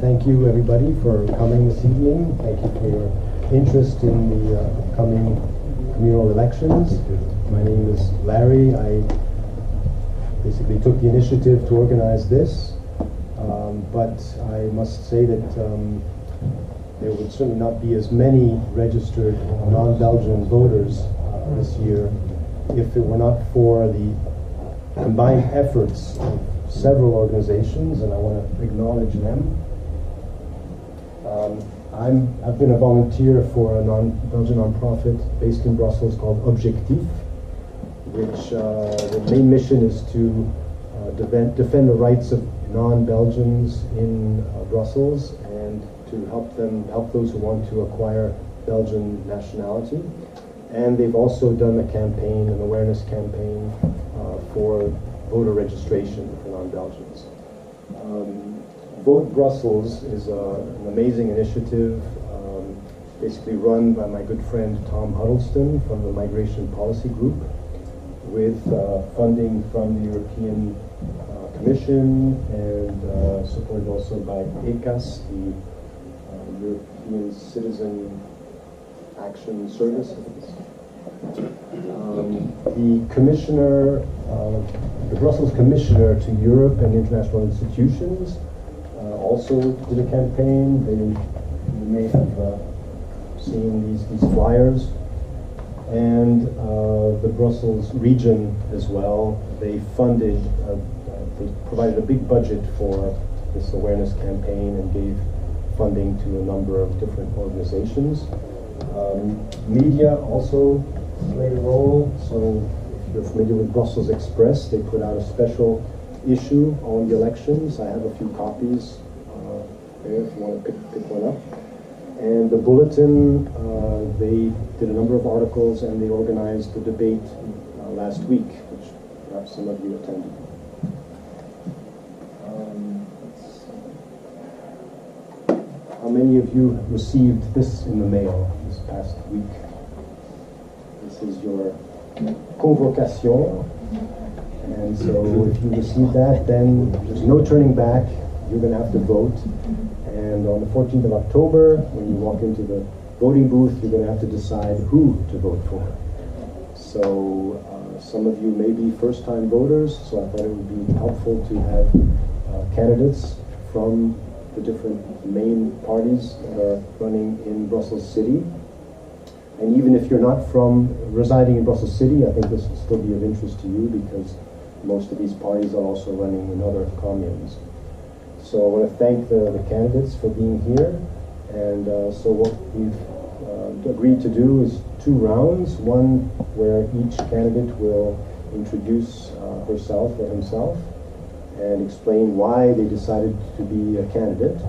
Thank you, everybody, for coming this evening. Thank you for your interest in the upcoming communal elections. My name is Larry. I basically took the initiative to organize this, but I must say that there would certainly not be as many registered non-Belgian voters this year if it were not for the combined efforts of several organizations, and I want to acknowledge them. I've been a volunteer for a Belgian nonprofit based in Brussels called Objectif, which the main mission is to defend the rights of non-Belgians in Brussels and to help those who want to acquire Belgian nationality. And they've also done a campaign, an awareness campaign for voter registration for non-Belgians. Vote Brussels is an amazing initiative, basically run by my good friend Tom Huddleston from the Migration Policy Group, with funding from the European Commission and supported also by ECAS, the European Citizen Action Service. The commissioner, the Brussels Commissioner to Europe and international institutions also did a campaign. You may have seen these flyers. And the Brussels region as well, they funded, they provided a big budget for this awareness campaign and gave funding to a number of different organizations. Media also played a role. So if you're familiar with Brussels Express, they put out a special issue on the elections. I have a few copies there if you want to pick one up. And the Bulletin, they did a number of articles and they organized the debate last week, which perhaps some of you attended. How many of you received this in the mail this past week? This is your convocation. And so if you received that, then there's no turning back. You're going to have to vote. And on the 14th of October, when you walk into the voting booth, you're going to have to decide who to vote for. So some of you may be first-time voters, so I thought it would be helpful to have candidates from the different main parties that are running in Brussels City. And even if you're not residing in Brussels City, I think this will still be of interest to you because most of these parties are also running in other communes. So I want to thank the candidates for being here. And so what we've agreed to do is 2 rounds, one where each candidate will introduce herself or himself and explain why they decided to be a candidate.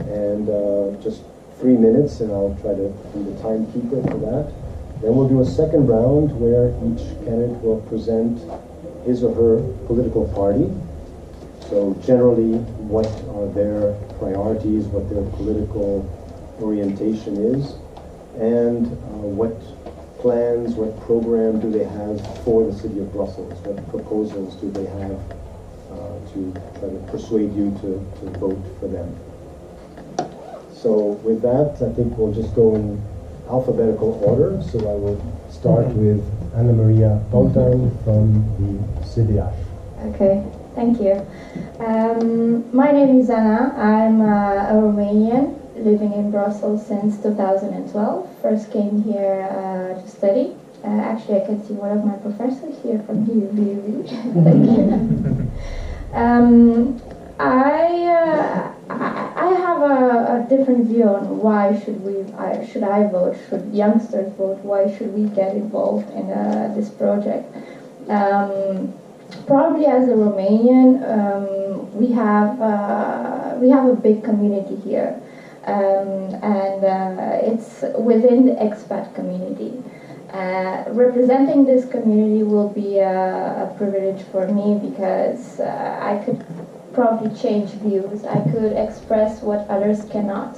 And just 3 minutes, and I'll try to be the timekeeper for that. Then we'll do a second round where each candidate will present his or her political party. So generally, what are their priorities, what their political orientation is, and what plans, what program do they have for the city of Brussels? What proposals do they have to try to persuade you to vote for them? So with that, I think we'll just go in alphabetical order. So I will start with Anna Maria Bogdan from the CDA. Okay. Thank you. My name is Anna. I'm a Romanian living in Brussels since 2012. First came here to study. Actually, I can see one of my professors here from UV. Thank you. I have a different view on why should I vote, should youngsters vote, why should we get involved in this project. Probably as a Romanian, we have a big community here, and it's within the expat community. Representing this community will be a privilege for me because I could probably change views. I could express what others cannot.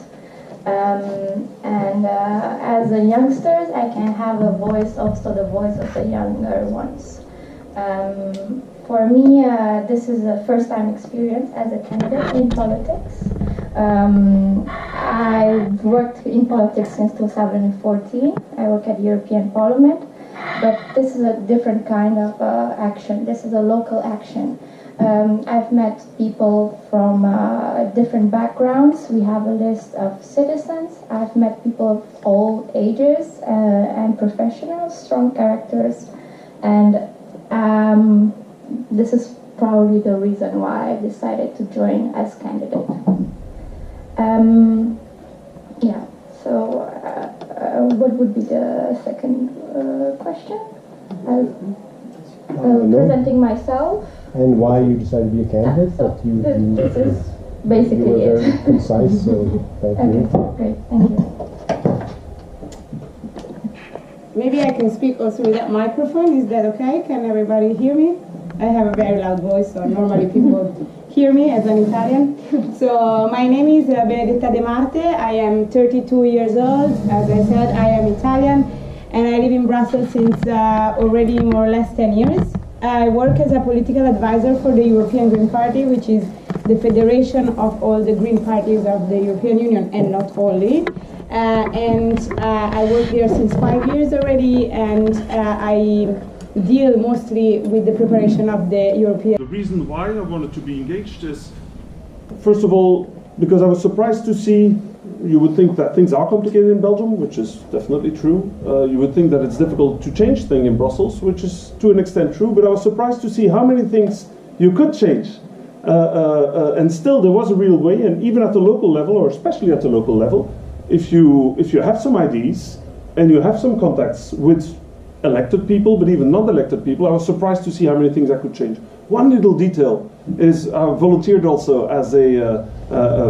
And as a youngsters, I can have a voice, also the voice of the younger ones. For me, this is a first-time experience as a candidate in politics. I've worked in politics since 2014. I work at European Parliament, but this is a different kind of action. This is a local action. I've met people from different backgrounds. We have a list of citizens. I've met people of all ages and professionals, strong characters, and this is probably the reason why I decided to join as candidate. Yeah, so what would be the second question? Presenting myself. And why you decided to be a candidate? This is basically you were it. very concise, so thank you. Great, thank you. Maybe I can speak also with that microphone. Is that okay? Can everybody hear me? I have a very loud voice, so normally people hear me as an Italian. So my name is Benedetta de Marte. I am 32 years old. As I said, I am Italian, and I live in Brussels since already more or less 10 years. I work as a political advisor for the European Green Party, which is the federation of all the green parties of the European Union, and not only. I work there since 5 years already, and I deal mostly with the preparation of the European. The reason why I wanted to be engaged is, first of all, because I was surprised to see. You would think that things are complicated in Belgium, which is definitely true. You would think that it's difficult to change things in Brussels, which is to an extent true, but I was surprised to see how many things you could change. And still there was a real way, and even at the local level, or especially at the local level, if you have some ideas and you have some contacts with elected people, but even non-elected people, I was surprised to see how many things I could change. One little detail is I volunteered also as a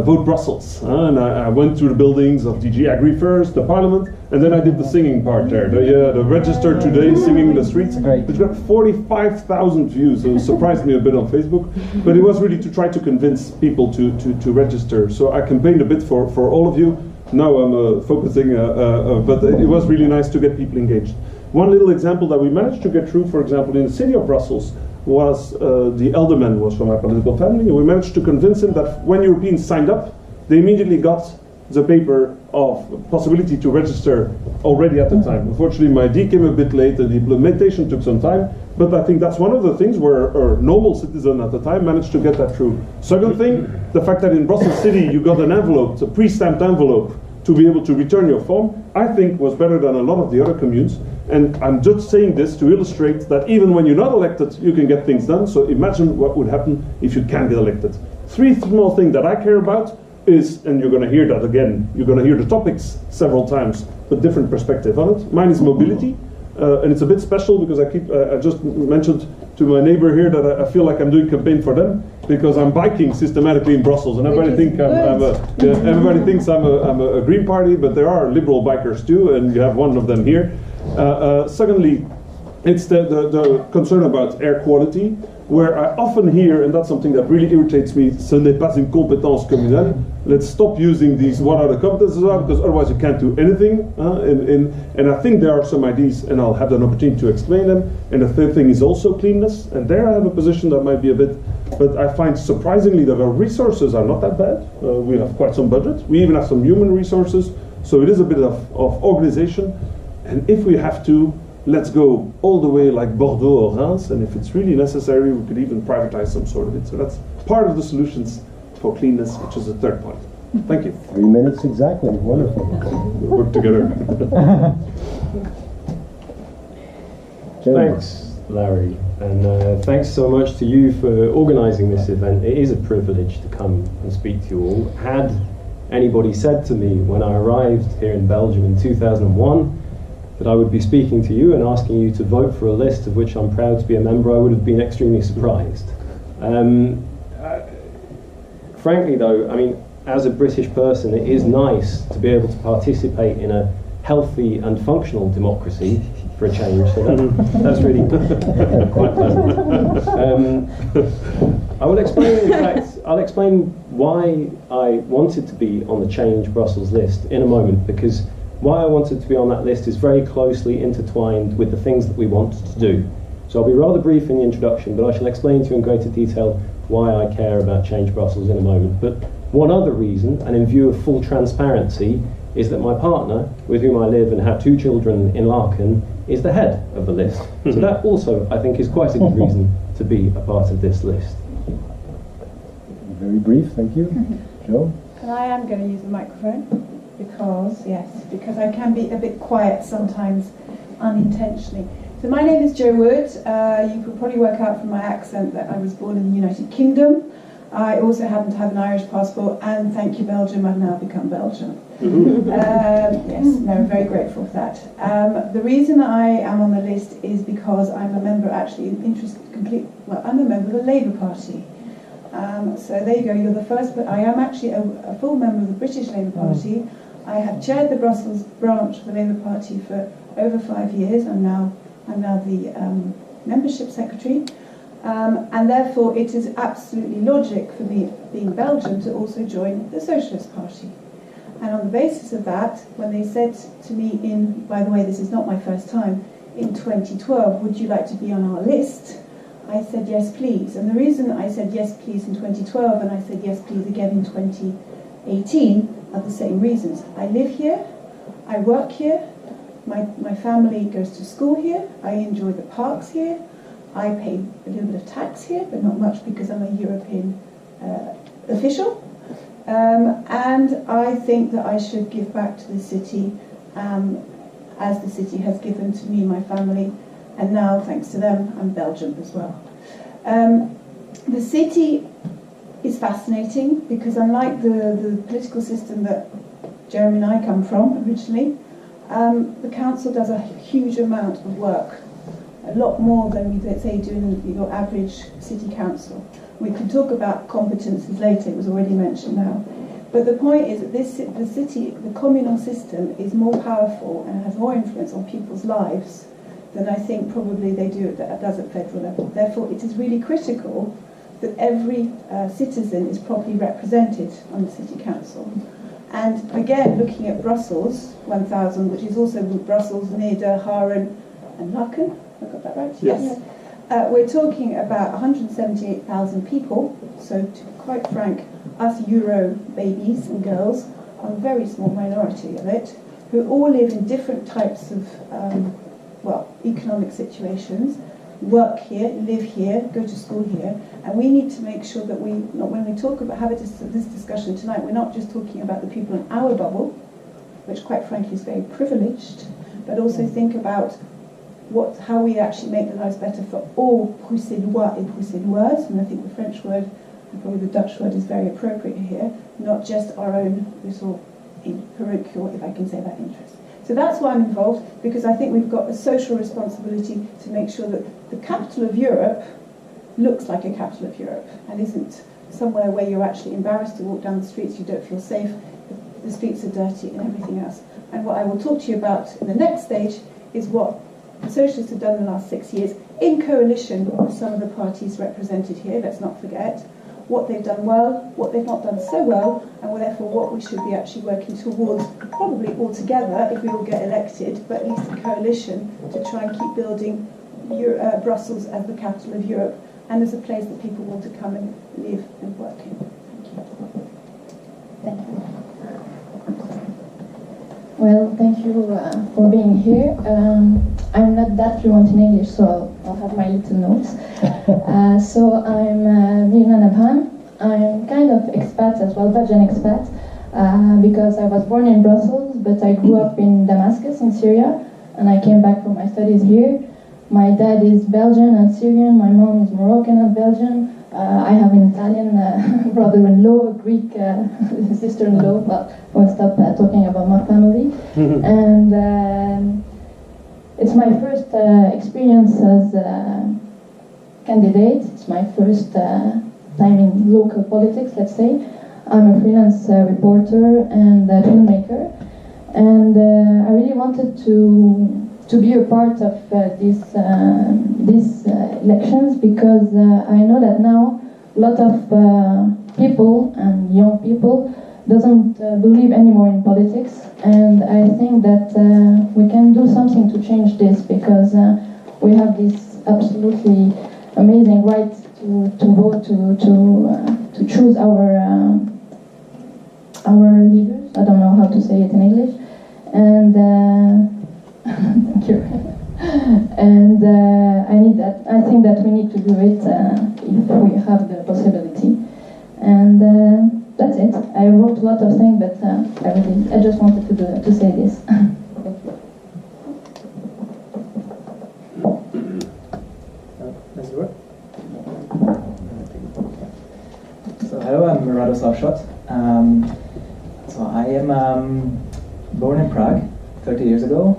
Vote Brussels, and I went through the buildings of DG Agri first, the Parliament, and then I did the singing part there, the register today, singing in the streets. It's got 45,000 views, so it surprised me a bit on Facebook, but it was really to try to convince people to register. So I campaigned a bit for all of you. Now I'm focusing, but it was really nice to get people engaged. One little example that we managed to get through, for example, in the city of Brussels, was the elderman was from my political family, and we managed to convince him that when Europeans signed up, they immediately got the paper of possibility to register already at the time. Unfortunately, my ID came a bit late and the implementation took some time, but I think that's one of the things where a normal citizen at the time managed to get that through. Second thing, the fact that in Brussels City you got an envelope, a pre-stamped envelope, to be able to return your form, I think was better than a lot of the other communes. And I'm just saying this to illustrate that even when you're not elected, you can get things done. So imagine what would happen if you can get elected. Three small things that I care about is, and you're going to hear that again, you're going to hear the topics several times, but different perspective on it. Mine is mobility, and it's a bit special because I just mentioned to my neighbor here that I feel like I'm doing campaign for them because I'm biking systematically in Brussels, and everybody thinks everybody thinks I'm a Green Party, but there are liberal bikers too, and you have one of them here. Secondly, it's the concern about air quality, where I often hear, and that's something that really irritates me, ce n'est pas une compétence communale. Let's stop using these what are the competences are, because otherwise you can't do anything. And I think there are some ideas, and I'll have an opportunity to explain them. And the third thing is also cleanness, and there I have a position that might be a bit, but I find surprisingly that our resources are not that bad. We have quite some budget. We even have some human resources, so it is a bit of organization. And if we have to, let's go all the way like Bordeaux or Reims, and if it's really necessary, we could even privatize some sort of it. So that's part of the solutions for cleanness, which is the third point. Thank you. 3 minutes exactly. Wonderful. We'll work together. Thanks, Larry, and thanks so much to you for organising this event. It is a privilege to come and speak to you all. Had anybody said to me when I arrived here in Belgium in 2001 that I would be speaking to you and asking you to vote for a list of which I'm proud to be a member, I would have been extremely surprised. Frankly though, I mean, as a British person, it is nice to be able to participate in a healthy and functional democracy for a change, so that's really quite pleasant. I will explain, in fact, I'll explain why I wanted to be on the Change Brussels list in a moment, because why I wanted to be on that list is very closely intertwined with the things that we want to do. So I'll be rather brief in the introduction, but I shall explain to you in greater detail why I care about Change Brussels in a moment. But One other reason, and in view of full transparency, is that my partner, with whom I live and have 2 children in Laeken, is the head of the list. So that also, I think, is quite a good reason to be a part of this list. Very brief, thank you. Joe? And I am going to use the microphone because I can be a bit quiet sometimes, unintentionally. So my name is Jo Wood. You could probably work out from my accent that I was born in the United Kingdom. I also happen to have an Irish passport, and thank you, Belgium, I've now become Belgian. Yes, no, very grateful for that. The reason I am on the list is because I'm a member, actually, I'm a member of the Labour Party. So there you go, you're the first, but I am actually a full member of the British Labour Party. I have chaired the Brussels branch of the Labour Party for over 5 years. I'm now the membership secretary. And therefore it is absolutely logic for me, being Belgian, to also join the Socialist Party. And on the basis of that, when they said to me by the way, this is not my first time, in 2012, would you like to be on our list? I said yes please. And the reason I said yes please in 2012 and I said yes please again in 2018 are the same reasons. I live here, I work here, my family goes to school here, I enjoy the parks here, I pay a little bit of tax here, but not much because I'm a European official. And I think that I should give back to the city as the city has given to me, my family, and now, thanks to them, I'm Belgian as well. The city is fascinating because unlike the political system that Jeremy and I come from originally, the council does a huge amount of work. A lot more than we, let's say, do in your average city council. We can talk about competences later, it was already mentioned now. But the point is that the communal system is more powerful and has more influence on people's lives than I think probably they does at federal level. Therefore, it is really critical that every citizen is properly represented on the city council. And again, looking at Brussels 1000, which is also Brussels, Neder, Haren and Laeken, I got that right? Yes. We're talking about 178,000 people, so to be quite frank, us Euro babies and girls are a very small minority of it, who all live in different types of economic situations, work here, live here, go to school here, and we need to make sure that when we talk about this discussion tonight, we're not just talking about the people in our bubble, which quite frankly is very privileged, but also think about how we actually make the lives better for all Bruxellois et Bruxelloises, and I think the French word, and probably the Dutch word is very appropriate here, not just our own little parochial, if I can say that, interest. So that's why I'm involved, because I think we've got a social responsibility to make sure that the capital of Europe looks like a capital of Europe and isn't somewhere where you're actually embarrassed to walk down the streets, you don't feel safe, the streets are dirty and everything else. And what I will talk to you about in the next stage is what the Socialists have done in the last 6 years, in coalition with some of the parties represented here, let's not forget, what they've done well, what they've not done so well, and therefore what we should be actually working towards, probably all together if we all get elected, but at least a coalition to try and keep building Brussels as the capital of Europe and as a place that people want to come and live and work in. Thank you. Well, thank you for being here. I'm not that fluent in English, so I'll have my little notes. So I'm Myrna Nabhan. I'm kind of expat as well, Belgian expat, because I was born in Brussels, but I grew up in Damascus in Syria, and I came back for my studies here. My dad is Belgian and Syrian, my mom is Moroccan and Belgian. I have an Italian brother-in-law, a Greek sister-in-law, but I won't stop talking about my family. And it's my first experience as a candidate. It's my first time in local politics, let's say. I'm a freelance reporter and filmmaker, and I really wanted to be a part of these elections because I know that now a lot of people and young people doesn't believe anymore in politics, and I think that we can do something to change this because we have this absolutely amazing right to vote, to choose our our leaders. I don't know how to say it in English. And thank you. And I think that we need to do it if we have the possibility. And that's it. I wrote a lot of things, but I just wanted to say this. Thank you. So hello, I'm Radoslav Šoth. So I am born in Prague 30 years ago,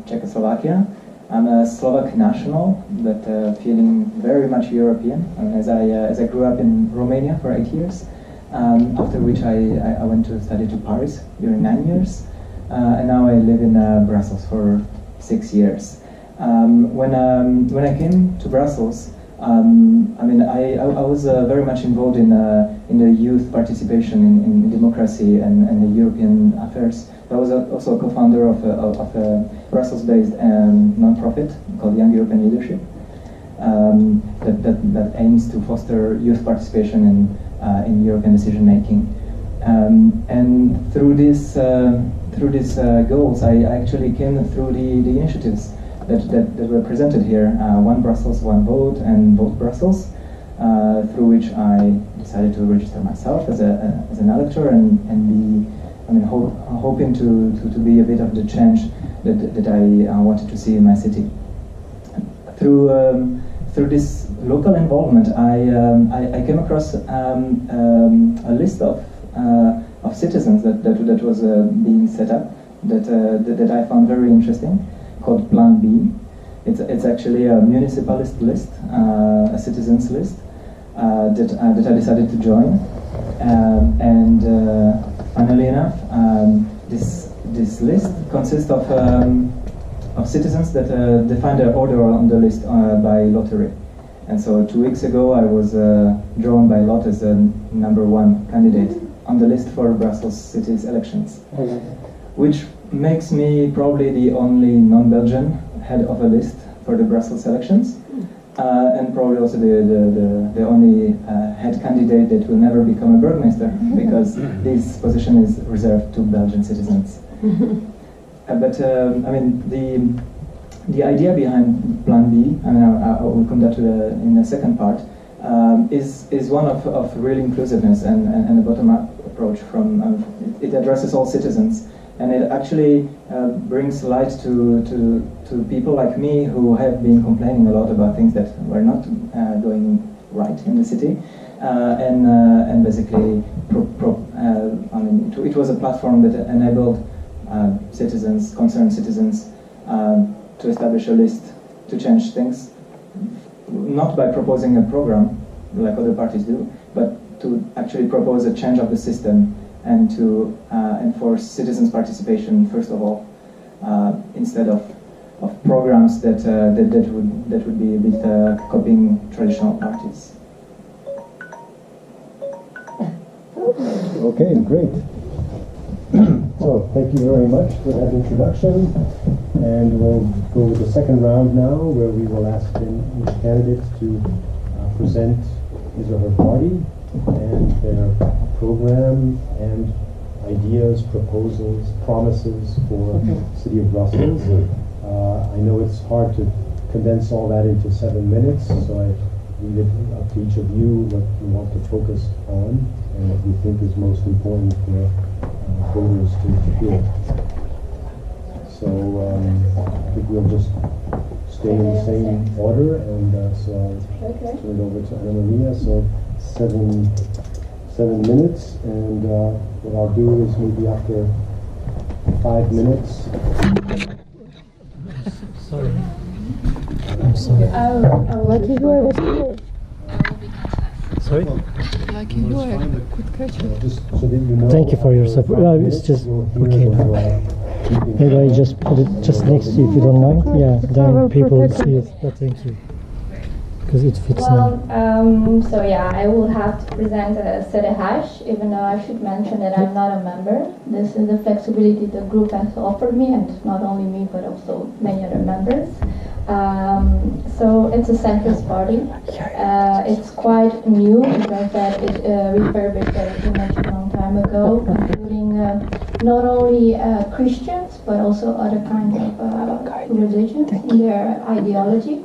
Czechoslovakia. I'm a Slovak national, but feeling very much European. As I grew up in Romania for 8 years, after which I went to study to Paris during 9 years, and now I live in Brussels for 6 years. When I came to Brussels, I was very much involved in the youth participation in democracy and the European affairs. I was also a co-founder of a Brussels-based non-profit called Young European Leadership that aims to foster youth participation in European decision making. And through these goals, I actually came through the initiatives that were presented here, One Brussels, One Vote, and Vote Brussels, through which I decided to register myself as an elector and be, hoping to be a bit of the change that I wanted to see in my city. Through this local involvement, I came across a list of citizens that was being set up that I found very interesting, called Plan B. It's actually a municipalist list, a citizens list that I decided to join. And funnily enough, this list consists of citizens that define their order on the list by lottery. And so 2 weeks ago, I was drawn by lot as the #1 candidate on the list for Brussels city's elections, which makes me probably the only non-Belgian head of a list for the Brussels elections, and probably also the only head candidate that will never become a burgomaster, because this position is reserved to Belgian citizens. But the idea behind Plan B, I will come back to in the second part, is one of real inclusiveness and a bottom-up approach. It addresses all citizens, and it actually brings light to people like me who have been complaining a lot about things that were not going right in the city, and basically it was a platform that enabled concerned citizens to establish a list to change things, not by proposing a program like other parties do, but to actually propose a change of the system and to enforce citizens' participation first of all, instead of programs that would be a bit copying traditional parties. Okay, great. So thank you very much for that introduction, and we'll go with the second round now, where we will ask each candidate to present his or her party and their program and ideas, proposals, promises for the City of Brussels. I know it's hard to condense all that into 7 minutes, so I leave it up to each of you what you want to focus on and what you think is most important for voters to hear. So I think we'll just stay in the same order, and so I'll turn it over to Anna Maria. So seven minutes, and what I'll do is maybe after 5 minutes. Sorry. I'm sorry. Like you were with Sorry? Like you were. Good question. Just so that you know. Thank you for your support. It's just okay now. Maybe I just put it just next to you if you don't mind. Yeah, then people will see it. But thank you. Because it fits now. So yeah, I will have to present a hash, even though I should mention that I'm not a member. This is the flexibility the group has offered me, and not only me, but also many other members. So it's a centrist party. It's quite new because that it refurbished, as you mentioned, a long time time ago, including not only Christians but also other kinds of religions in their ideology.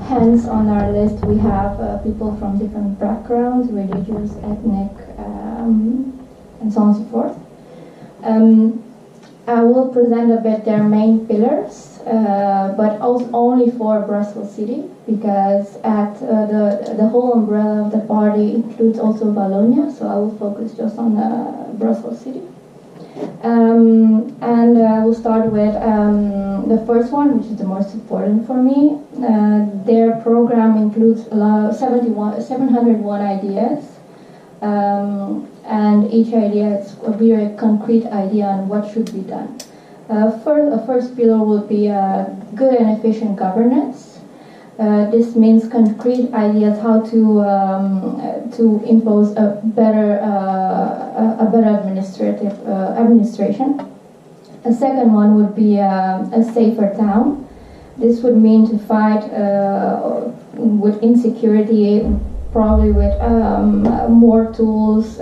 Hence, on our list we have people from different backgrounds, religious, ethnic, and so on and so forth. I will present a bit their main pillars, but also only for Brussels City, because at the whole umbrella of the party includes also Wallonia, so I will focus just on Brussels City. And we'll start with the first one, which is the most important for me. Their program includes 701 ideas. And each idea is a very concrete idea on what should be done. First pillar will be good and efficient governance. This means concrete ideas how to impose a better administration. A second one would be a safer town. This would mean to fight with insecurity, probably with more tools,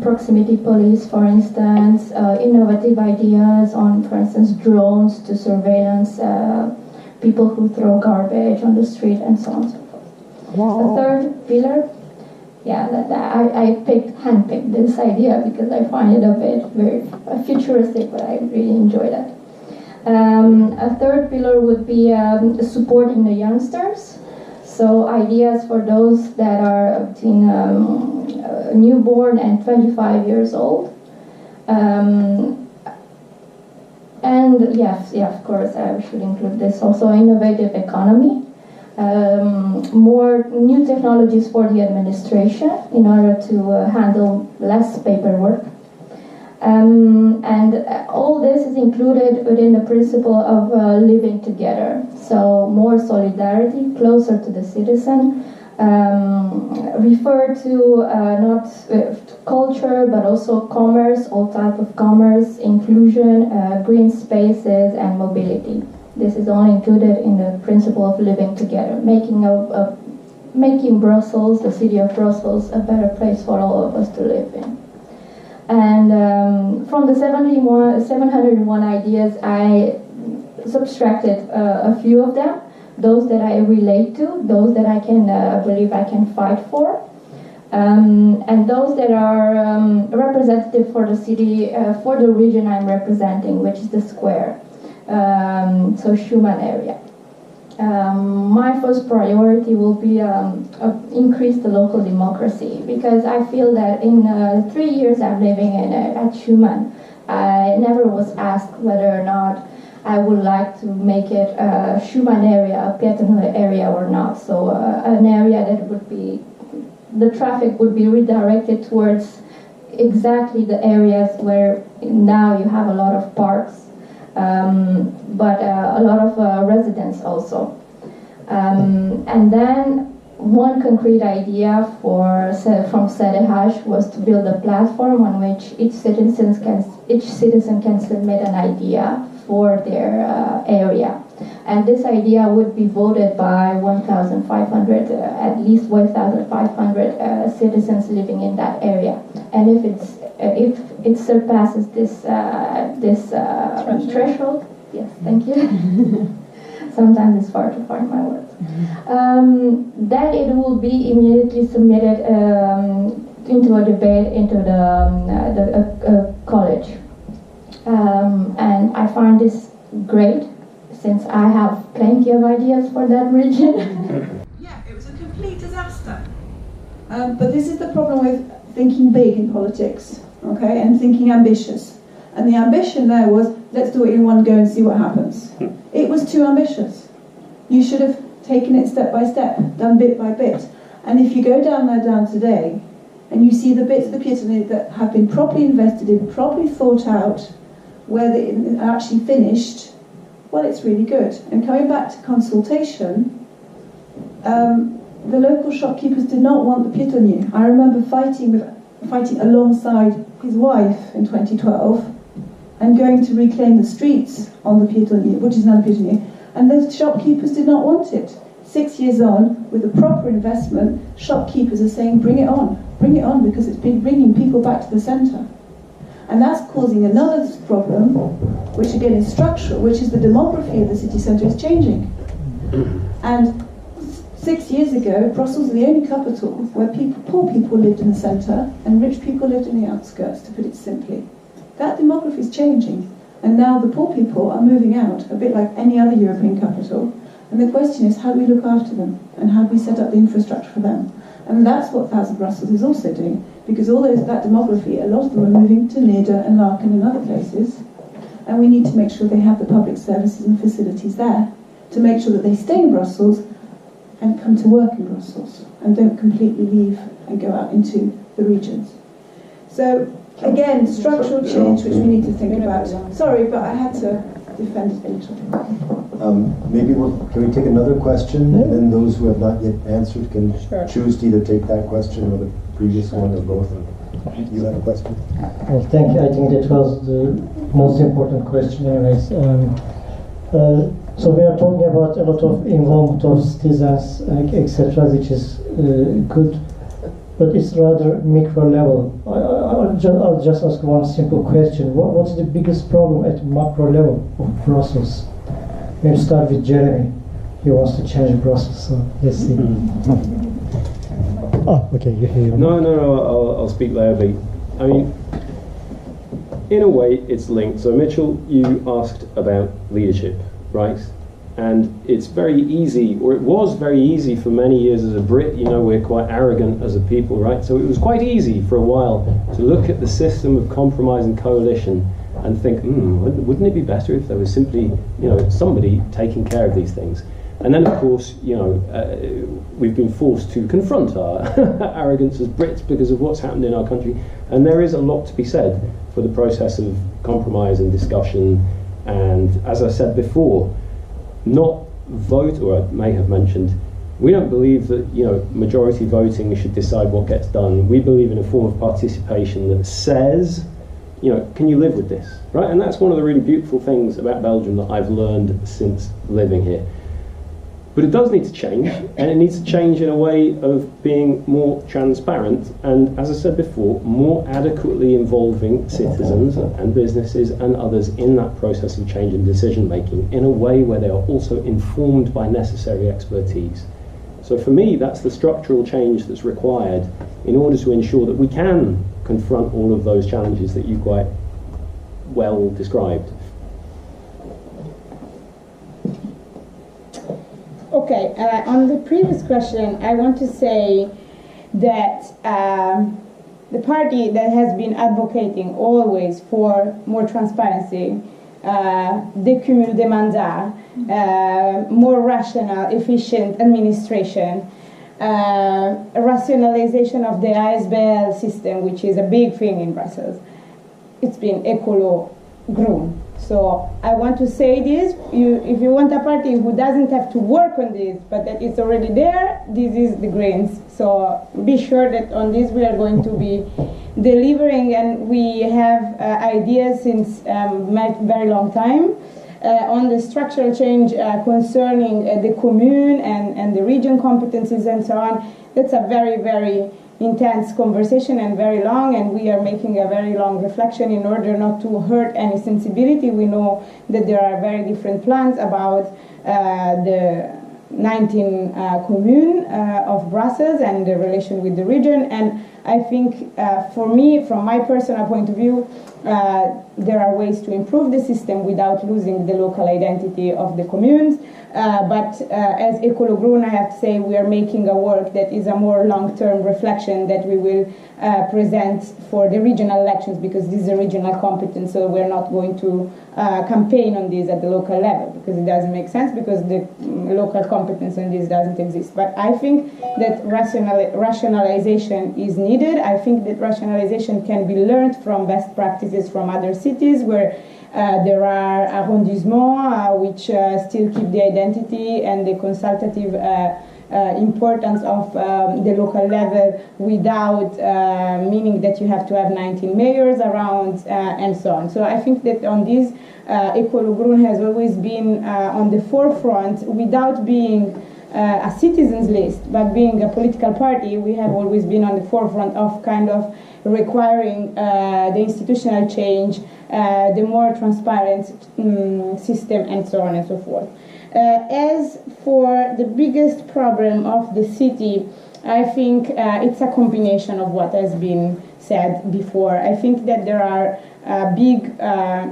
proximity police, for instance, innovative ideas on, for instance, drones to surveillance people who throw garbage on the street, and so on and so forth. Wow. The third pillar, I handpicked this idea because I find it a bit very futuristic, but I really enjoy that. A third pillar would be supporting the youngsters. So ideas for those that are between newborn and 25 years old. And yes, of course, I should include this also, innovative economy. More new technologies for the administration in order to handle less paperwork. And all this is included within the principle of living together. So more solidarity, closer to the citizen, refer to not culture but also commerce, all type of commerce, inclusion, green spaces, and mobility. This is all included in the principle of living together, making Brussels, the city of Brussels, a better place for all of us to live in. And from the 701 ideas, I subtracted a few of them, those that I relate to, those that I can believe I can fight for, and those that are representative for the city, for the region I'm representing, which is the square, so Schumann area. My first priority will be increase the local democracy, because I feel that in 3 years I'm living at Schumann, I never was asked whether or not I would like to make it a Schumann area, a Piétonnier area or not. So an area that would be, the traffic would be redirected towards exactly the areas where now you have a lot of parks, but a lot of residents also. And then one concrete idea from CDH was to build a platform on which each citizen can submit an idea for their area. And this idea would be voted by 1,500, at least 1,500 citizens living in that area. And if it surpasses this threshold, yes, thank you. Sometimes it's hard to find my words. Then it will be immediately submitted into a debate into the college. And I find this great, since I have plenty of ideas for that region. Yeah, it was a complete disaster. But this is the problem with thinking big in politics, okay, and thinking ambitious. And the ambition there was, let's do it in one go and see what happens. It was too ambitious. You should have taken it step by step, done bit by bit. And if you go down today, and you see the bits of the Piétonnier that have been properly invested in, properly thought out, where they are actually finished, well, it's really good. And coming back to consultation, the local shopkeepers did not want the Piétonnier. I remember fighting alongside his wife in 2012 and going to reclaim the streets on the Piétonnier, which is now the Piétonnier, and the shopkeepers did not want it. 6 years on, with a proper investment, shopkeepers are saying, bring it on. Bring it on, because it's been bringing people back to the centre. And that's causing another problem, which again is structural, which is the demography of the city centre is changing. And 6 years ago, Brussels was the only capital where poor people lived in the centre and rich people lived in the outskirts, to put it simply. That demography is changing, and now the poor people are moving out, a bit like any other European capital. And the question is, how do we look after them, and how do we set up the infrastructure for them? And that's what Thousand Brussels is also doing, because all that demography, a lot of them are moving to Neder and Laken and other places, and we need to make sure they have the public services and facilities there to make sure that they stay in Brussels and come to work in Brussels and don't completely leave and go out into the regions. So again, structural change which we need to think about. Sorry, but I had to defend it a little bit. Maybe can we take another question, and then those who have not yet answered can choose to either take that question or the previous one or both. You had a question? Well, thank you. I think that was the most important question anyways. So we are talking about a lot of involvement of citizens, etc., which is good, but it's rather micro level. I'll just ask one simple question. What's the biggest problem at macro level of Brussels? We'll start with Jeremy. He wants to change Brussels, so let's see. Oh, okay, you hear. No, I'll speak loudly. I mean, in a way, it's linked. So Mitchell, you asked about leadership, right? And it's very easy, or it was very easy for many years as a Brit, you know, we're quite arrogant as a people, right? So it was quite easy for a while to look at the system of compromise and coalition and think, wouldn't it be better if there was simply, you know, somebody taking care of these things? And then, of course, you know, we've been forced to confront our arrogance as Brits because of what's happened in our country. And there is a lot to be said for the process of compromise and discussion. And as I said before, not vote, or I may have mentioned, we don't believe that, you know, majority voting should decide what gets done. We believe in a form of participation that says, you know, can you live with this, right? And that's one of the really beautiful things about Belgium that I've learned since living here. But it does need to change, and it needs to change in a way of being more transparent and, as I said before, more adequately involving citizens and businesses and others in that process of change and decision making in a way where they are also informed by necessary expertise. So for me, that's the structural change that's required in order to ensure that we can confront all of those challenges that you quite well described. Okay, on the previous question, I want to say that the party that has been advocating always for more transparency, the cumul des mandats, more rational, efficient administration, rationalization of the ASBL system, which is a big thing in Brussels, it's been Ecolo grown. So I want to say this, if you want a party who doesn't have to work on this, but that it's already there, this is the Greens. So be sure that on this we are going to be delivering, and we have ideas since very long time on the structural change concerning the commune and the region competencies and so on. That's a very, very intense conversation and very long, and we are making a very long reflection in order not to hurt any sensibility. We know that there are very different plans about the 19 commune of Brussels and the relation with the region, and I think for me, from my personal point of view, there are ways to improve the system without losing the local identity of the communes. But as Ecolo Groen, I have to say we are making a work that is a more long-term reflection that we will present for the regional elections, because this is a regional competence, so we're not going to campaign on this at the local level, because it doesn't make sense, because the local competence on this doesn't exist. But I think that rationalization is needed. I think that rationalization can be learned from best practices from other cities where there are arrondissements which still keep the identity and the consultative importance of the local level without meaning that you have to have 19 mayors around and so on. So I think that on this, Ecolo Groen has always been on the forefront without being a citizens list, but being a political party, we have always been on the forefront of kind of requiring the institutional change, the more transparent system, and so on and so forth. As for the biggest problem of the city, I think it's a combination of what has been said before. I think that there are big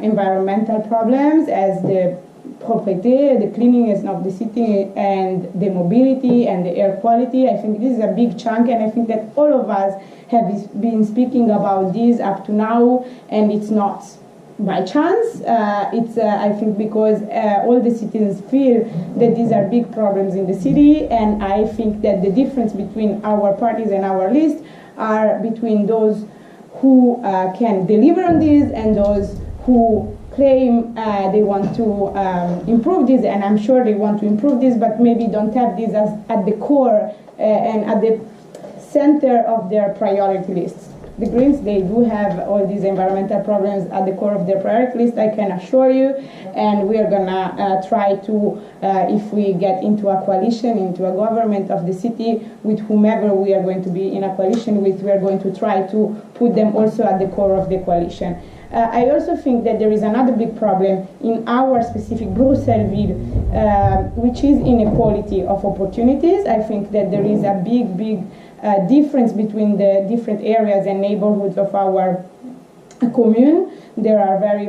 environmental problems as the propreté, the cleanliness of the city, and the mobility and the air quality. I think this is a big chunk, and I think that all of us have been speaking about this up to now, and it's not by chance. It's I think because all the citizens feel that these are big problems in the city, and I think that the difference between our parties and our list are between those who can deliver on this and those who claim they want to improve this, and I'm sure they want to improve this, but maybe don't have this as at the core and at the center of their priority lists. The Greens, they do have all these environmental problems at the core of their priority list, I can assure you, and we are gonna try to, if we get into a coalition, into a government of the city, with whomever we are going to be in a coalition with, we are going to try to put them also at the core of the coalition. I also think that there is another big problem in our specific Brussels-ville, which is inequality of opportunities. I think that there is a big difference between the different areas and neighborhoods of our commune. There are very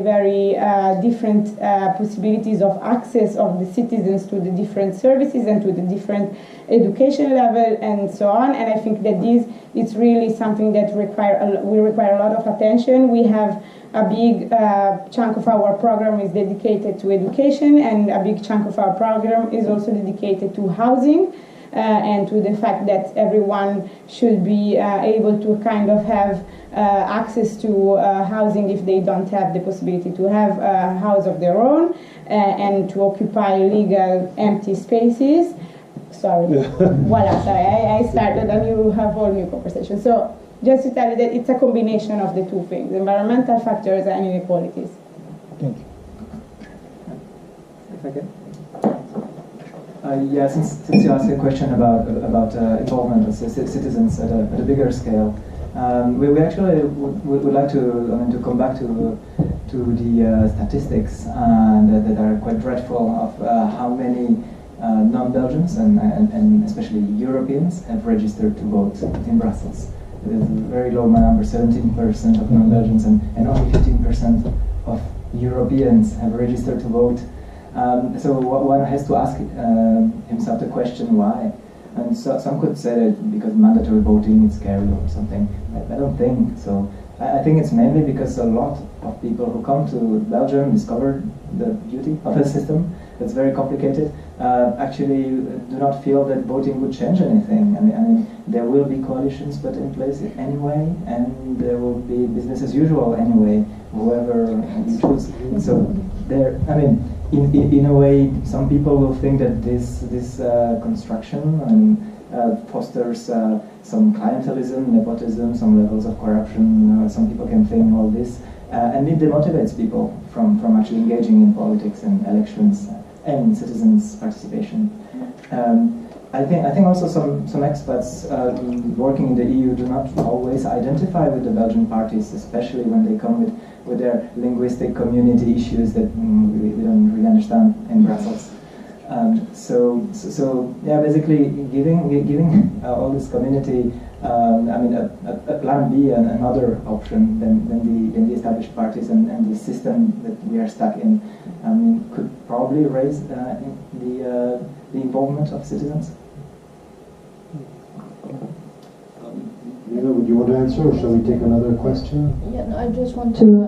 different possibilities of access of the citizens to the different services and to the different education level and so on. And I think that this is really something that will require a lot of attention. We have a big chunk of our program is dedicated to education, and a big chunk of our program is also dedicated to housing. And to the fact that everyone should be able to kind of have access to housing if they don't have the possibility to have a house of their own, and to occupy legal empty spaces. Sorry. Voila, sorry, I started and you have all new conversation. So just to tell you that it's a combination of the two things, environmental factors and inequalities. Thank you. If I can. Yeah, since you asked a question about involvement of citizens at a bigger scale, we actually would like to come back to the statistics that are quite dreadful of how many non-Belgians and especially Europeans have registered to vote in Brussels. It is a very low number, 17% of non-Belgians and only 15% of Europeans have registered to vote. So one has to ask himself the question why. And so some could say that because mandatory voting is scary or something. I don't think so. I think it's mainly because a lot of people who come to Belgium discover the beauty of the system. It's very complicated. Actually, do not feel that voting would change anything. I mean, there will be coalitions put in place anyway, and there will be business as usual anyway, whoever you choose. So there, I mean, in a way, some people will think that this construction and fosters some clientelism, nepotism, some levels of corruption. Some people can think all this, and it demotivates people from actually engaging in politics and elections and citizens' participation. I think also some expats working in the EU do not always identify with the Belgian parties, especially when they come with their linguistic community issues that we don't really understand in Brussels. So yeah, basically giving all this community, I mean, a plan B and another option than the established parties and the system that we are stuck in, I mean, could probably raise the involvement of citizens. Myrna, would you want to answer, or shall we take another question? Yeah, no, I just want to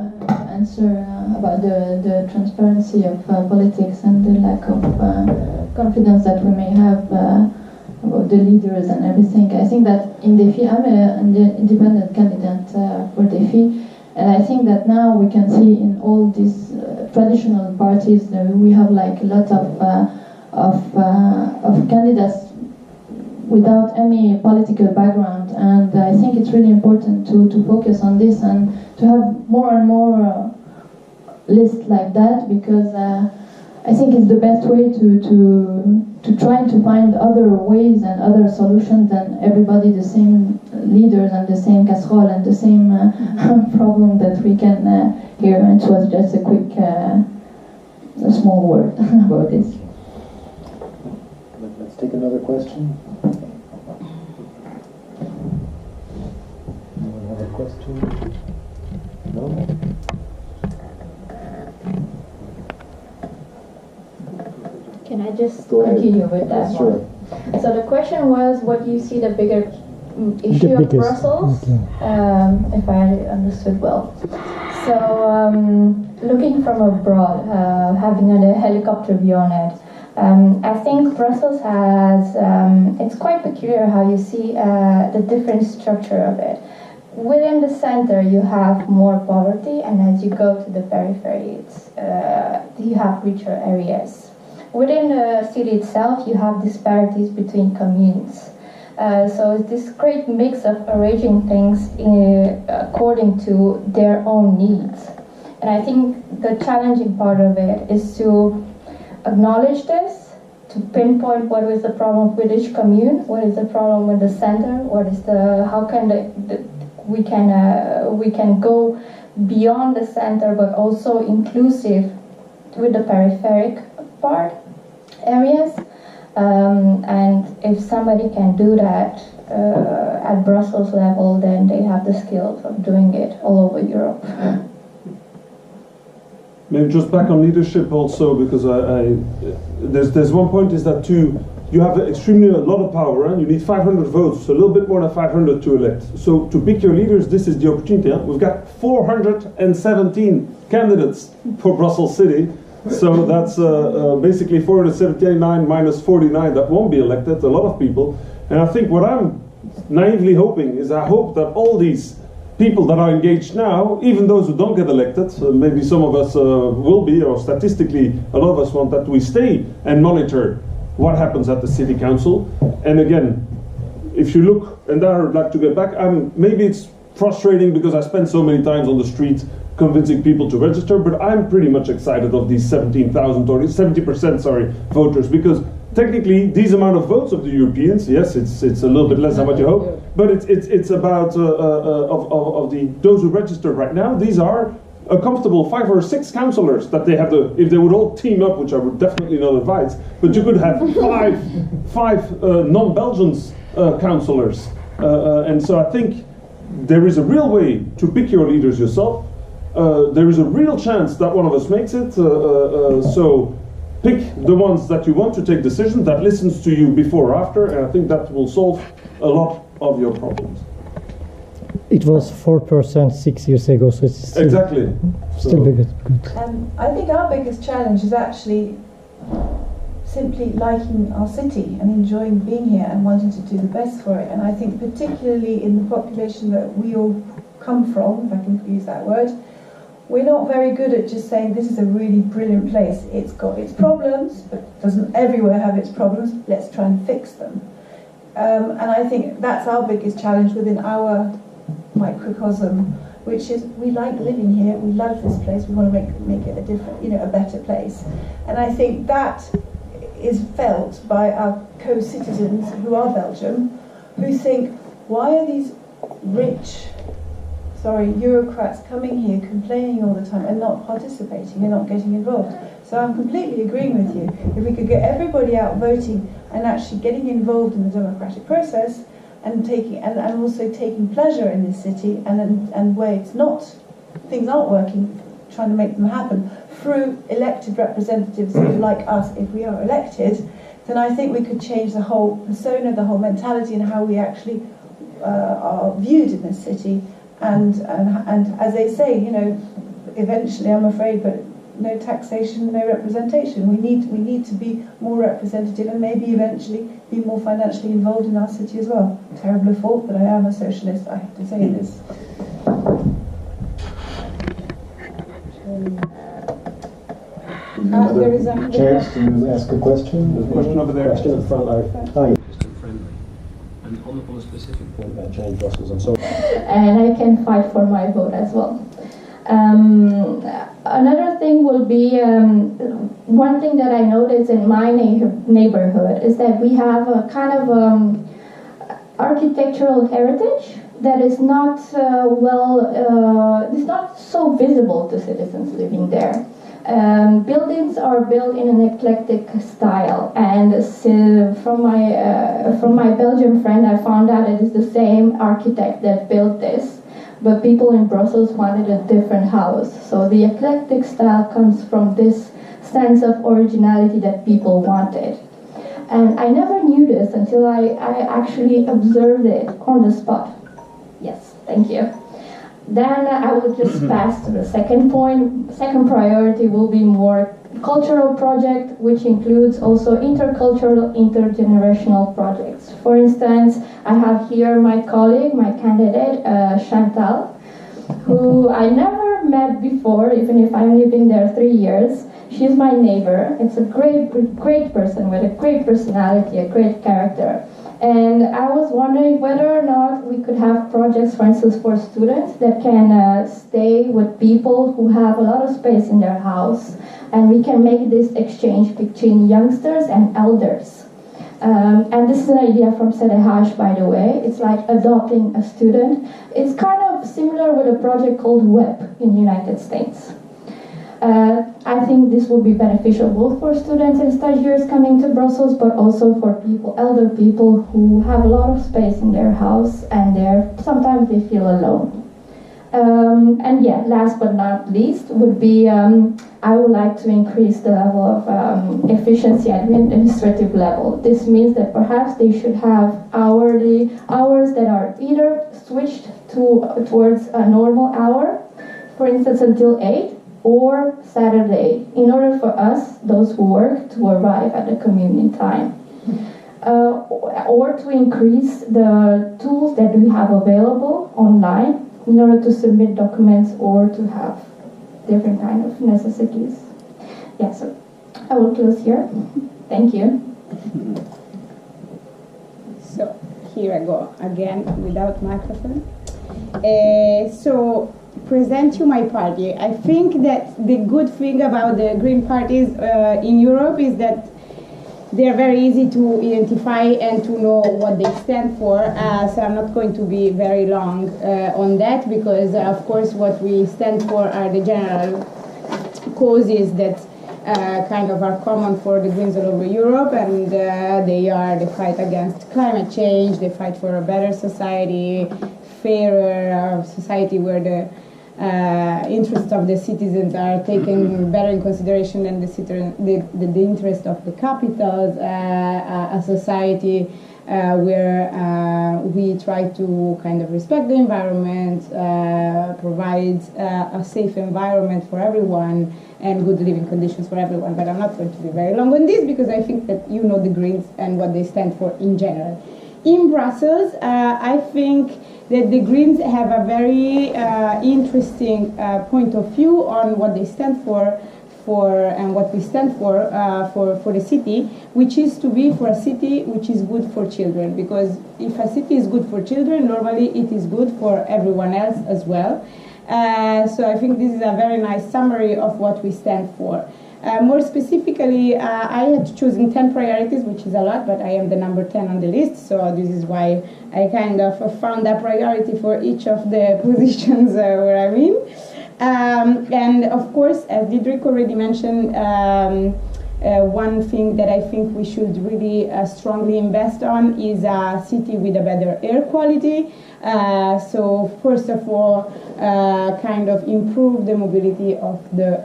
answer about the transparency of politics and the lack of confidence that we may have about the leaders and everything. I think that in Défi, I'm an independent candidate for Défi, and I think that now we can see in all these traditional parties that we have like a lot of candidates without any political background, and I think it's really important to focus on this and to have more and more lists like that, because I think it's the best way to to try to find other ways and other solutions than everybody the same leaders and the same casserole and the same problem that we can hear. It was just a quick, a small word about this. Let's take another question. Anyone have a question? No? Can I just continue with that one? So the question was, what do you see the bigger issue of Brussels, if I understood well. So looking from abroad, having a helicopter view on it, I think Brussels has, it's quite peculiar how you see the different structure of it. Within the center you have more poverty, and as you go to the periphery, you have richer areas. Within the city itself, you have disparities between communes. So it's this great mix of arranging things according to their own needs. And I think the challenging part of it is to acknowledge this, to pinpoint what is the problem with each commune, what is the problem with the center, what is how can we can go beyond the center, but also inclusive with the peripheric part areas, and if somebody can do that at Brussels level, then they have the skills of doing it all over Europe. Maybe just back on leadership also, because there's one point is that you have extremely a lot of power, and you need 500 votes, so a little bit more than 500 to elect. So to pick your leaders, this is the opportunity. Huh? We've got 417 candidates for Brussels City. So that's basically 479 minus 49 that won't be elected, a lot of people. And I think what I'm naively hoping is I hope that all these people that are engaged now, even those who don't get elected, maybe some of us will be, or statistically a lot of us want that we stay and monitor what happens at the city council. And again, if you look, and I would like to get back, maybe it's frustrating because I spend so many times on the street convincing people to register, but I'm pretty much excited of these 17,000 or 70% voters, because technically these amount of votes of the Europeans, yes, it's a little bit less than what you hope, but it's about those who registered right now. These are a comfortable 5 or 6 councillors that they have if they would all team up, which I would definitely not advise, but you could have five non-Belgians councillors, and so I think there is a real way to pick your leaders yourself. There is a real chance that one of us makes it, so pick the ones that you want to take decisions, that listens to you before or after, and I think that will solve a lot of your problems. It was 4% 6 years ago, so it's still, exactly. Still good. I think our biggest challenge is actually simply liking our city and enjoying being here and wanting to do the best for it. And I think particularly in the population that we all come from, if I can use that word, we're not very good at just saying this is a really brilliant place. It's got its problems, but doesn't everywhere have its problems? Let's try and fix them. And I think that's our biggest challenge within our microcosm, which is we like living here, we love this place, we want to make it a different, a better place. And I think that is felt by our co-citizens who are Belgium, who think, why are these rich bureaucrats coming here complaining all the time and not participating and not getting involved? So I'm completely agreeing with you. If we could get everybody out voting and actually getting involved in the democratic process and also taking pleasure in this city and where it's not, things aren't working, trying to make them happen through elected representatives like us, if we are elected, then I think we could change the whole persona, the whole mentality, and how we actually are viewed in this city. And as they say, eventually, I'm afraid, but no taxation, no representation. We need to be more representative and maybe eventually be more financially involved in our city as well. Terrible thought, but I am a socialist, I have to say this. There is a chance to ask a question. There's a question over there. Question in front. Hi. And on a specific point about change Brussels and so on. And I can fight for my vote as well. Another thing will be, one thing that I noticed in my neighborhood is that we have a kind of architectural heritage that is not is not so visible to citizens living there. Buildings are built in an eclectic style, and so from my Belgian friend, I found out it is the same architect that built this. But people in Brussels wanted a different house. So the eclectic style comes from this sense of originality that people wanted. And I never knew this until I actually observed it on the spot. Yes, thank you. Then I will just pass to the second point. Second priority will be more cultural project, which includes also intercultural, intergenerational projects. For instance, I have here my colleague, my candidate, Chantal, who I never met before, even if I've only been there 3 years. She's my neighbor. It's a great person with a great personality, a great character. And I was wondering whether or not we could have projects, for instance, for students that can stay with people who have a lot of space in their house, and we can make this exchange between youngsters and elders. And this is an idea from Federalist, by the way. It's like adopting a student. It's kind of similar with a project called WEB in the United States. I think this will be beneficial both for students and stagiaires coming to Brussels, but also for people, elder people who have a lot of space in their house and sometimes they feel alone. And yeah, last but not least would be I would like to increase the level of efficiency at the administrative level. This means that perhaps they should have hours that are either switched towards a normal hour, for instance until 8, or Saturday, in order for us, those who work, to arrive at the commune in time. Or to increase the tools that we have available online in order to submit documents or to have different kind of necessities. Yeah, so I will close here. Thank you. So here I go again without microphone. So present you my party. I think that the good thing about the Green parties in Europe is that they are very easy to identify and to know what they stand for. So I'm not going to be very long on that, because of course what we stand for are the general causes that kind of are common for the Greens all over Europe, and they are the fight against climate change, they fight for a better society, fairer society where the interests of the citizens are taken better in consideration than the interest of the capitals, a society where we try to kind of respect the environment, provide a safe environment for everyone and good living conditions for everyone. But I'm not going to be very long on this, because I think that you know the Greens and what they stand for in general. In Brussels, I think that the Greens have a very interesting point of view on what they stand for and what we stand for the city, which is to be for a city which is good for children. Because if a city is good for children, normally it is good for everyone else as well. So I think this is a very nice summary of what we stand for. More specifically, I had chosen 10 priorities, which is a lot, but I am the number 10 on the list, so this is why I kind of found a priority for each of the positions where I'm in. And of course, as Didrik already mentioned, one thing that I think we should really strongly invest on is a city with a better air quality. So first of all, kind of improve the mobility of the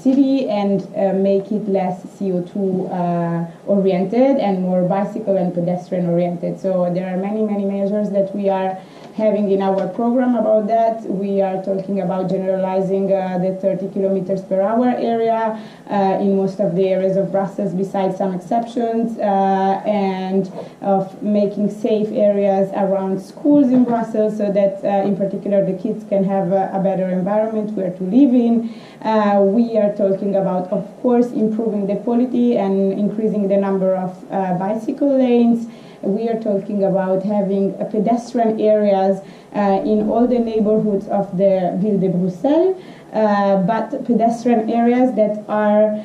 city and make it less CO2 oriented and more bicycle and pedestrian oriented. So there are many measures that we are having in our program about that. We are talking about generalizing the 30 kilometers per hour area in most of the areas of Brussels, besides some exceptions, and of making safe areas around schools in Brussels, so that in particular the kids can have a better environment where to live in. We are talking about, of course, improving the quality and increasing the number of bicycle lanes. We are talking about having pedestrian areas in all the neighborhoods of the Ville de Bruxelles. but pedestrian areas that are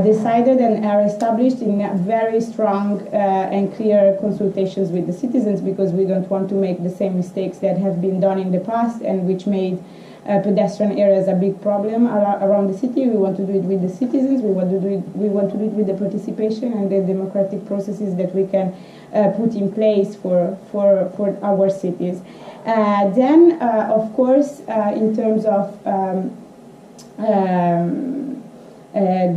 decided and are established in very strong and clear consultations with the citizens, because we don't want to make the same mistakes that have been done in the past and which made pedestrian areas a big problem around the city. We want to do it with the citizens. We want to do it with the participation and the democratic processes that we can put in place for our cities. Then, of course, in terms of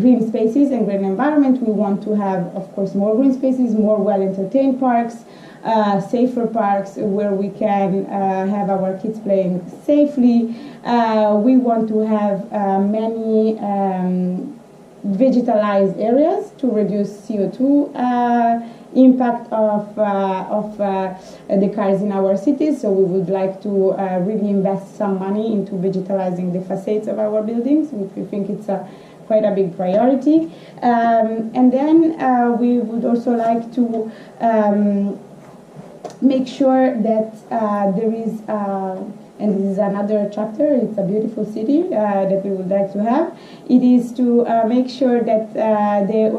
green spaces and green environment, we want to have, of course, more green spaces, more well-entertained parks, safer parks where we can have our kids playing safely. We want to have many vegetalized areas to reduce CO2 impact of the cars in our cities. So we would like to really invest some money into vegetalizing the facades of our buildings, which we think it's quite a big priority. And then we would also like to make sure that there is, and this is another chapter, it's a beautiful city that we would like to have. It is to make sure that the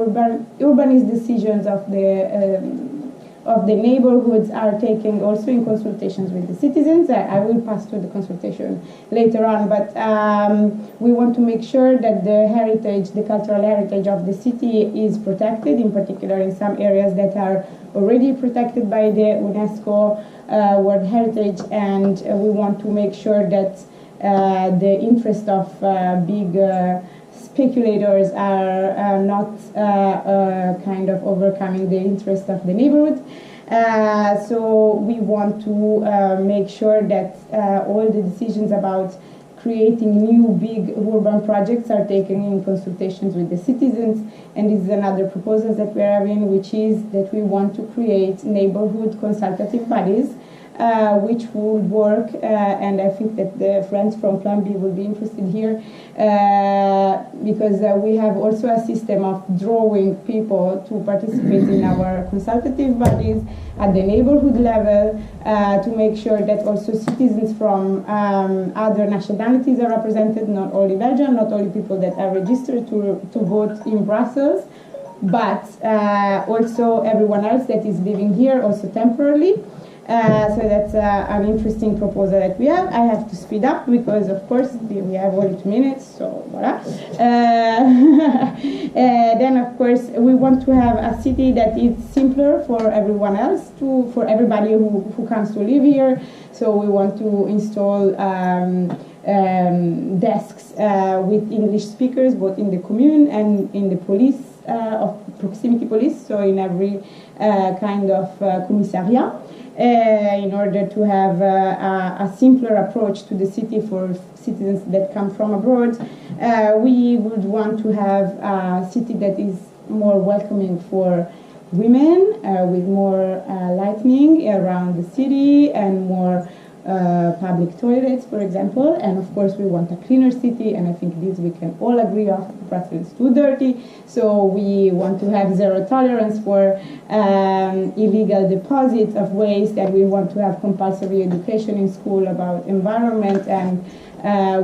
urbanist decisions of the neighborhoods are taken also in consultations with the citizens. I will pass through the consultation later on, but we want to make sure that the heritage, the cultural heritage of the city is protected, in particular in some areas that are already protected by the UNESCO World Heritage, and we want to make sure that the interest of big speculators are not kind of overcoming the interest of the neighborhood. So we want to make sure that all the decisions about creating new big urban projects are taken in consultations with the citizens. And this is another proposal that we're having, which is that we want to create neighborhood consultative bodies which would work, and I think that the friends from Plan B will be interested here, because we have also a system of drawing people to participate in our consultative bodies at the neighborhood level, to make sure that also citizens from other nationalities are represented, not only Belgian, not only people that are registered to vote in Brussels, but also everyone else that is living here, also temporarily. So that's an interesting proposal that we have. I have to speed up because, of course, we have only 2 minutes, so voila. Then, of course, we want to have a city that is simpler for everyone else, for everybody who comes to live here. So we want to install desks with English speakers, both in the commune and in the police, of proximity police, so in every kind of commissariat. In order to have a simpler approach to the city for citizens that come from abroad. We would want to have a city that is more welcoming for women, with more lighting around the city and more public toilets, for example. And of course we want a cleaner city, and I think this we can all agree on. Brussels is too dirty, so we want to have zero tolerance for illegal deposits of waste, and we want to have compulsory education in school about environment and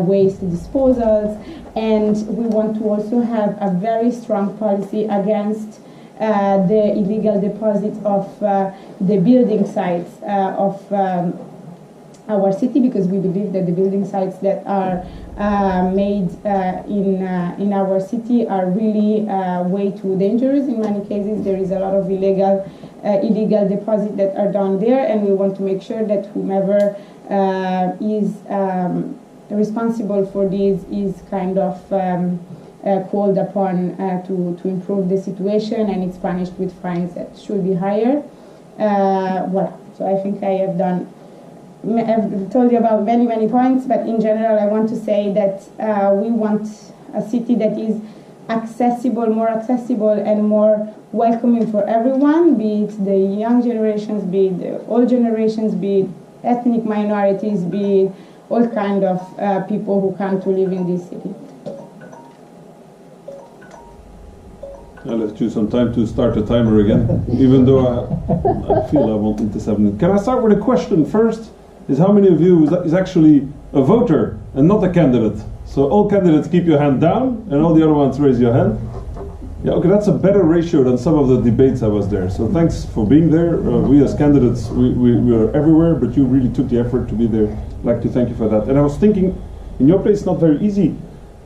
waste disposals. And we want to also have a very strong policy against the illegal deposits of the building sites of our city, because we believe that the building sites that are made in our city are really way too dangerous. In many cases, there is a lot of illegal deposits that are done there, and we want to make sure that whomever is responsible for this is kind of called upon to improve the situation, and it's punished with fines that should be higher. Voilà. So I think I have I've told you about many points, but in general I want to say that we want a city that is more accessible and more welcoming for everyone, be it the young generations, be it the old generations, be it ethnic minorities, be it all kind of people who come to live in this city. I'll let you some time to start the timer again, even though I feel I want it to 7 minutes. Can I start with a question first? Is how many of you is actually a voter and not a candidate? So all candidates keep your hand down, and all the other ones raise your hand. Yeah, okay, that's a better ratio than some of the debates I was there. So thanks for being there. We as candidates, we are everywhere, but you really took the effort to be there. I'd like to thank you for that. And I was thinking, in your place, not very easy,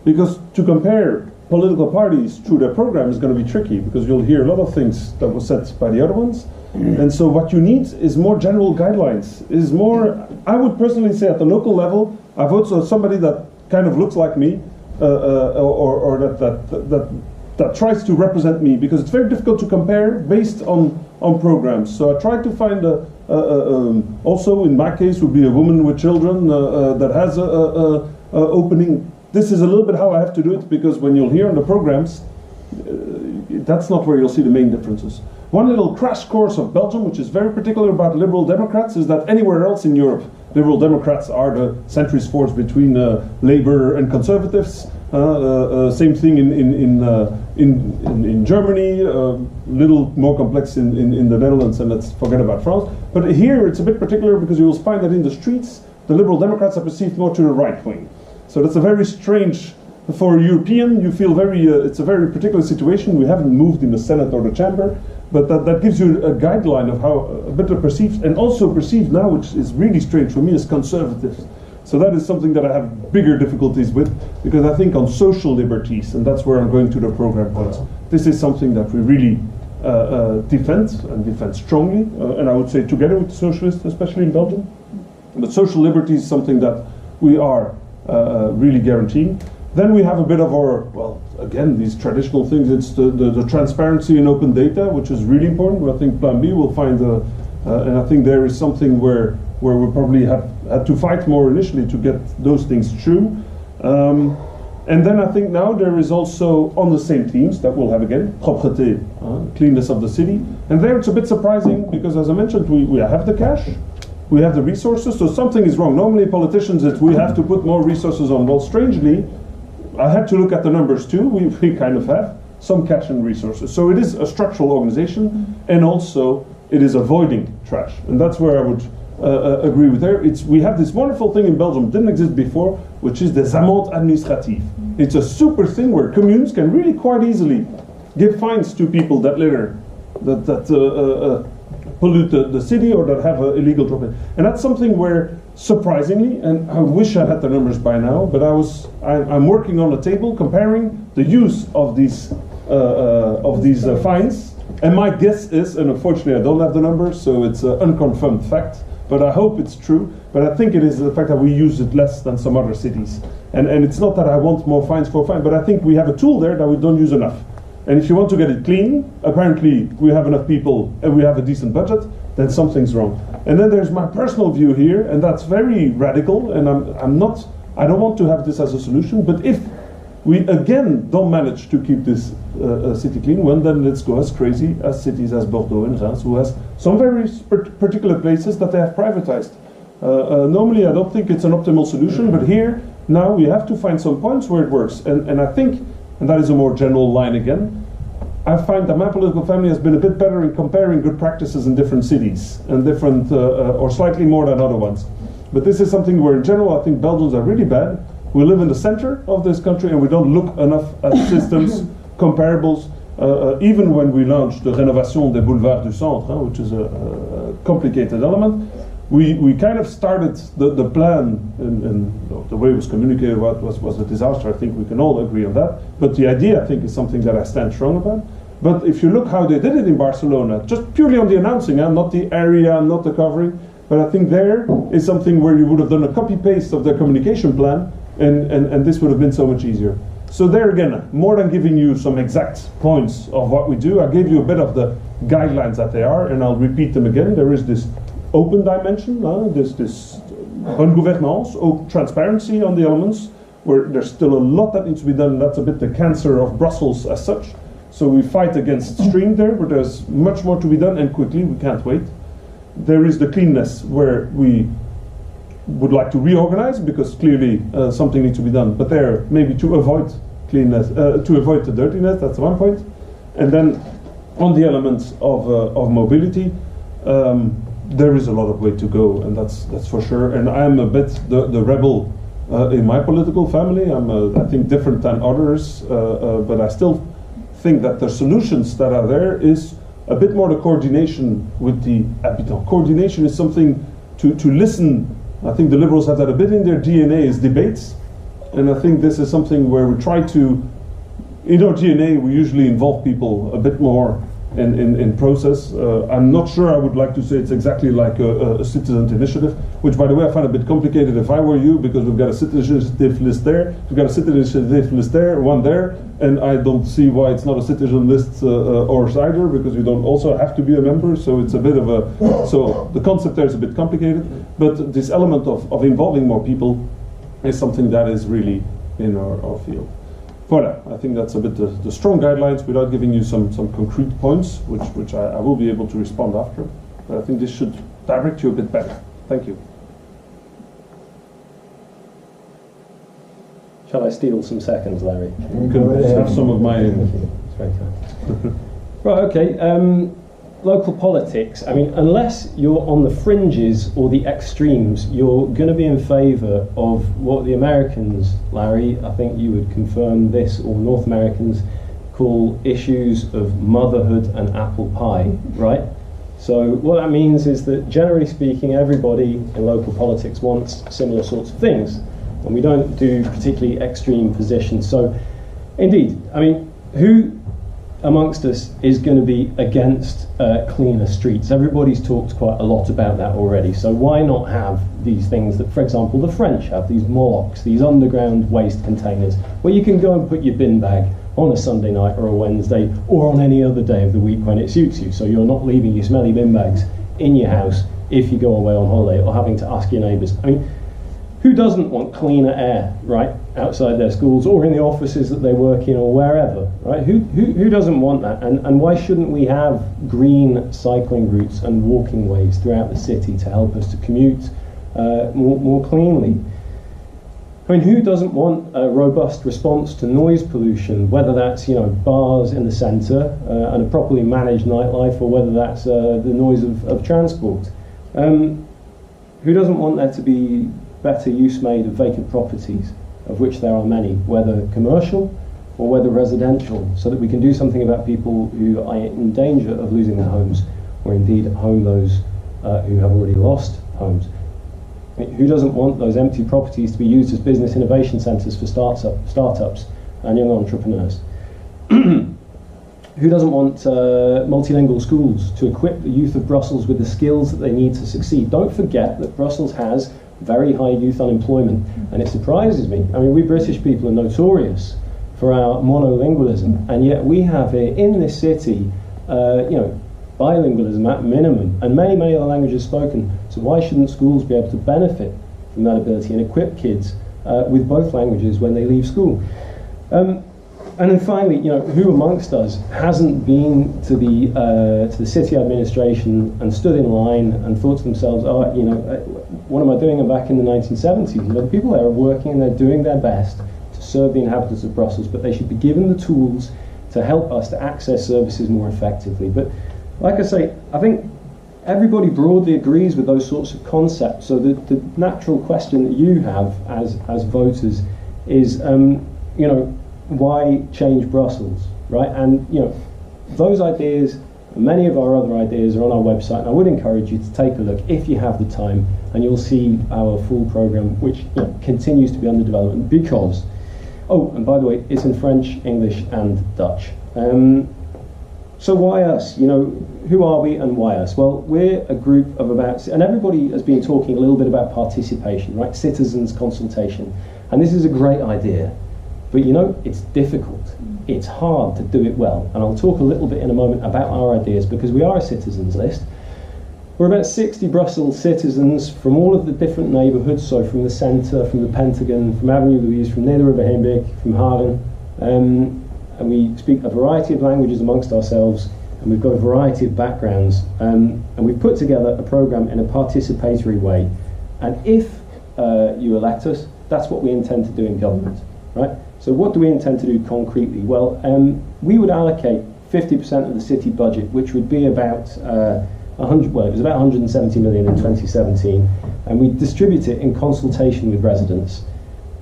because to compare political parties through their program is going to be tricky, because you'll hear a lot of things that were said by the other ones. And so what you need is more general guidelines, is more, I would personally say at the local level, I vote for somebody that kind of looks like me, or that tries to represent me, because it's very difficult to compare based on programs. So I tried to find also in my case would be a woman with children that has a opening. This is a little bit how I have to do it, because when you'll hear on the programs, that's not where you'll see the main differences. One little crash course of Belgium, which is very particular about Liberal Democrats, is that anywhere else in Europe, Liberal Democrats are the centrist force between Labour and Conservatives. Same thing in Germany, little more complex in the Netherlands, and let's forget about France. But here it's a bit particular, because you will find that in the streets, the Liberal Democrats are perceived more to the right wing. So that's a very strange, for a European, you feel very, it's a very particular situation. We haven't moved in the Senate or the Chamber, but that gives you a guideline of how a bit of perceived, and also perceived now, which is really strange for me, as conservatives. So that is something that I have bigger difficulties with, because I think on social liberties, and that's where I'm going to the program points, this is something that we really defend, and defend strongly, and I would say together with the Socialists, especially in Belgium. But social liberty is something that we are really guaranteeing. Then we have a bit of our, well, again, these traditional things. It's the transparency and open data, which is really important. I think Plan B will find, and I think there is something where we probably had to fight more initially to get those things true. And then I think now there is also, on the same themes that we'll have again, propreté, cleanness of the city. And there it's a bit surprising, because as I mentioned, we have the cash, we have the resources, so something is wrong. Normally politicians, we have to put more resources on. Well, strangely, I had to look at the numbers too. We kind of have some cash and resources. So it is a structural organization, and also it is avoiding trash. And that's where I would agree with her. We have this wonderful thing in Belgium, didn't exist before, which is des amendes administratives. It's a super thing where communes can really quite easily give fines to people that litter, that pollute the city, or that have illegal drop-in. And that's something where, surprisingly, and I wish I had the numbers by now, but I'm working on a table comparing the use of these fines, and my guess is, and unfortunately I don't have the numbers, so it's an unconfirmed fact, but I hope it's true, but I think it is the fact that we use it less than some other cities. And it's not that I want more fines for fines, but I think we have a tool there that we don't use enough. And if you want to get it clean, apparently we have enough people and we have a decent budget, then something's wrong. And then there's my personal view here, and that's very radical, and I don't want to have this as a solution, but if we again don't manage to keep this city clean, well, then let's go as crazy as cities as Bordeaux and Reims, who has some very particular places that they have privatized. Normally I don't think it's an optimal solution, but here, now we have to find some points where it works. And I think, and that is a more general line again, I find that my political family has been a bit better in comparing good practices in different cities, and different, or slightly more than other ones. But this is something where in general I think Belgians are really bad. We live in the center of this country and we don't look enough at systems, comparables. Even when we launched the Rénovation des Boulevards du Centre, which is a complicated element, we kind of started the plan, and the way it was communicated was a disaster. I think we can all agree on that. But the idea, I think, is something that I stand strong about. But if you look how they did it in Barcelona, just purely on the announcing, not the area, not the covering, but I think there is something where you would have done a copy-paste of their communication plan, and this would have been so much easier. So there again, more than giving you some exact points of what we do, I gave you a bit of the guidelines that they are, and I'll repeat them again. There is this open dimension, this bonne gouvernance, transparency on the elements, where there's still a lot that needs to be done. That's a bit the cancer of Brussels as such. So we fight against stream there, but there's much more to be done, and quickly, we can't wait. There is the cleanness, where we would like to reorganize, because clearly something needs to be done, but there maybe to avoid cleanness, to avoid the dirtiness. That's one point. And then on the elements of mobility, there is a lot of way to go, and that's for sure. And I'm a bit the rebel in my political family. I'm, I think, different than others, but I still think that the solutions that are there is a bit more the coordination with the habitants. Coordination is something to listen. I think the Liberals have that a bit in their DNA, is debates. And I think this is something where we try to, in our DNA, we usually involve people a bit more in process. I'm not sure I would like to say it's exactly like a citizen initiative, which, by the way, I find a bit complicated if I were you, because we've got a citizenship list there, we've got a citizenship list there, one there, and I don't see why it's not a citizen list or either, because you don't also have to be a member, so it's a bit of a, so the concept there is a bit complicated, but this element of involving more people is something that is really in our field. Voilà, I think that's a bit the strong guidelines without giving you some concrete points, which I will be able to respond after. But I think this should direct you a bit better. Thank you. Shall I steal some seconds, Larry? You can have some of my... It's very kind. Right, okay. Local politics, I mean, unless you're on the fringes or the extremes, you're going to be in favour of what the Americans, Larry, I think you would confirm this, or North Americans call issues of motherhood and apple pie, right? So what that means is that, generally speaking, everybody in local politics wants similar sorts of things, and we don't do particularly extreme positions. So, indeed, I mean, who amongst us is going to be against cleaner streets? Everybody's talked quite a lot about that already, so why not have these things that, for example, the French have, these molocs, these underground waste containers, where you can go and put your bin bag on a Sunday night or a Wednesday or on any other day of the week when it suits you, so you're not leaving your smelly bin bags in your house if you go away on holiday or having to ask your neighbours. I mean, who doesn't want cleaner air, right, outside their schools or in the offices that they work in or wherever, right? Who doesn't want that? And why shouldn't we have green cycling routes and walking ways throughout the city to help us to commute more cleanly? I mean, who doesn't want a robust response to noise pollution, whether that's, you know, bars in the centre and a properly managed nightlife, or whether that's the noise of transport? Who doesn't want there to be better use made of vacant properties, of which there are many, whether commercial or whether residential, so that we can do something about people who are in danger of losing their homes, or indeed home those who have already lost homes? I mean, who doesn't want those empty properties to be used as business innovation centres for startups and young entrepreneurs? Who doesn't want multilingual schools to equip the youth of Brussels with the skills that they need to succeed? Don't forget that Brussels has very high youth unemployment, and it surprises me. I mean, we British people are notorious for our monolingualism, and yet we have here in this city, you know, bilingualism at minimum, and many other languages spoken. So why shouldn't schools be able to benefit from that ability and equip kids with both languages when they leave school? And then finally, you know, who amongst us hasn't been to the city administration and stood in line and thought to themselves, oh, you know, what am I doing? I'm back in the 1970s. You know, the people there are working and they're doing their best to serve the inhabitants of Brussels, but they should be given the tools to help us to access services more effectively. But like I say, I think everybody broadly agrees with those sorts of concepts. So the natural question that you have as voters is, you know, why change Brussels, right? And, you know, those ideas, many of our other ideas are on our website, and I would encourage you to take a look if you have the time, and you'll see our full programme, which, you know, continues to be under development because, oh, and by the way, it's in French, English and Dutch. So why us? You know, who are we and why us? Well, we're a group of about, and everybody has been talking a little bit about participation, right? Citizens consultation. And this is a great idea. But you know, it's difficult. It's hard to do it well. And I'll talk a little bit in a moment about our ideas, because we are a citizens list. We're about 60 Brussels citizens from all of the different neighbourhoods, so from the centre, from the Pentagon, from Avenue Louise, from Neder-Beheimbeek, from Haarlem. And we speak a variety of languages amongst ourselves, and we've got a variety of backgrounds. And we've put together a programme in a participatory way. And if you elect us, that's what we intend to do in government, right? So what do we intend to do concretely? Well, we would allocate 50% of the city budget, which would be about it was about 170 million in 2017, and we distribute it in consultation with residents.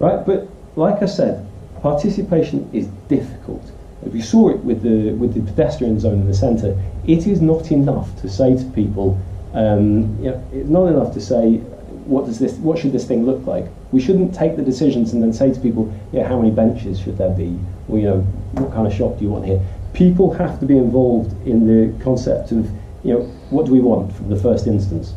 right? But like I said, participation is difficult. We saw it with the pedestrian zone in the centre. It is not enough to say to people, it's not enough to say, what should this thing look like? We shouldn't take the decisions and then say to people, how many benches should there be? Or, what kind of shop do you want here? People have to be involved in the concept of, what do we want from the first instance?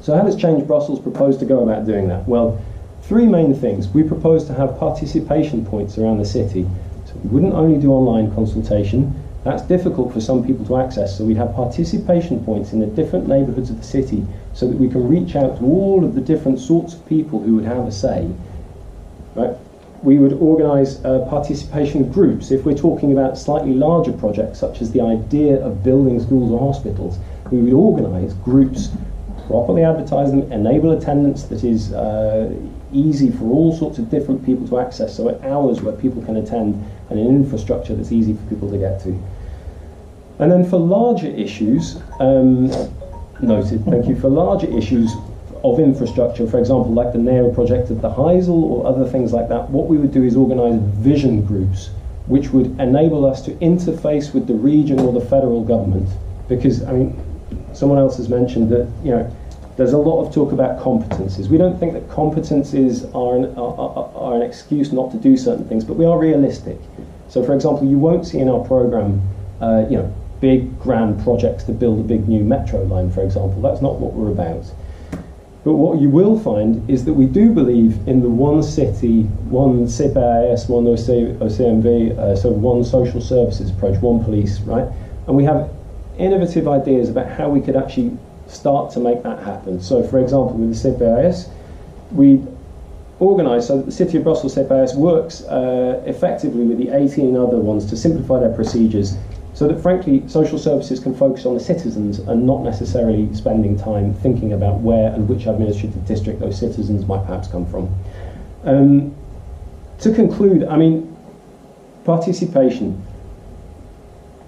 So how does Change Brussels propose to go about doing that? Well, 3 main things. We propose to have participation points around the city. So we wouldn't only do online consultation. That's difficult for some people to access, so we have participation points in the different neighbourhoods of the city so that we can reach out to all of the different sorts of people who would have a say. Right? We would organise participation groups. If we're talking about slightly larger projects, such as the idea of building schools or hospitals, we would organise groups, properly advertise them, enable attendance that is easy for all sorts of different people to access, so at hours where people can attend, and an infrastructure that's easy for people to get to. And then for larger issues, noted, thank you, for larger issues of infrastructure, for example, like the NEO project at the Heysel or other things like that, what we would do is organise vision groups which would enable us to interface with the region or the federal government. Because, someone else has mentioned that, there's a lot of talk about competences. We don't think that competences are an excuse not to do certain things, but we are realistic. So, for example, you won't see in our programme, big grand projects to build a big new metro line, for example. That's not what we're about. But what you will find is that we do believe in the one city, one CPAS, one OCMV, so one social services approach, one police, right? And we have innovative ideas about how we could actually start to make that happen. So, for example, with the CPAS, we organise so that the City of Brussels CPAS works effectively with the 18 other ones to simplify their procedures, so that, frankly, social services can focus on the citizens and not necessarily spending time thinking about where and which administrative district those citizens might perhaps come from. To conclude, participation.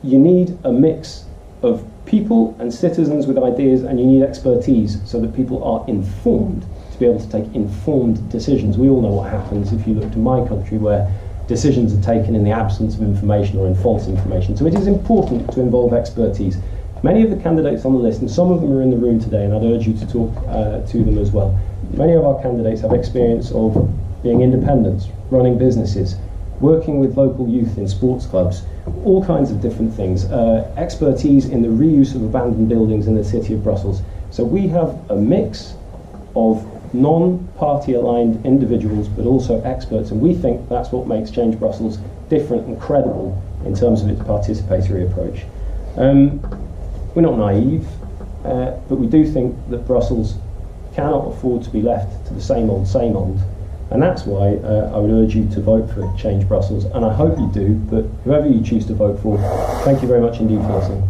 You need a mix of people and citizens with ideas, and you need expertise so that people are informed to be able to take informed decisions. We all know what happens if you look to my country, where decisions are taken in the absence of information or in false information. So it is important to involve expertise. Many of the candidates on the list, and some of them are in the room today, and I'd urge you to talk to them as well. Many of our candidates have experience of being independents, running businesses, working with local youth in sports clubs, all kinds of different things, expertise in the reuse of abandoned buildings in the City of Brussels. So we have a mix of non-party aligned individuals, but also experts, and we think that's what makes Change Brussels different and credible in terms of its participatory approach. We're not naive, but we do think that Brussels cannot afford to be left to the same old, and that's why I would urge you to vote for Change Brussels, and I hope you do, but whoever you choose to vote for, thank you very much indeed for listening.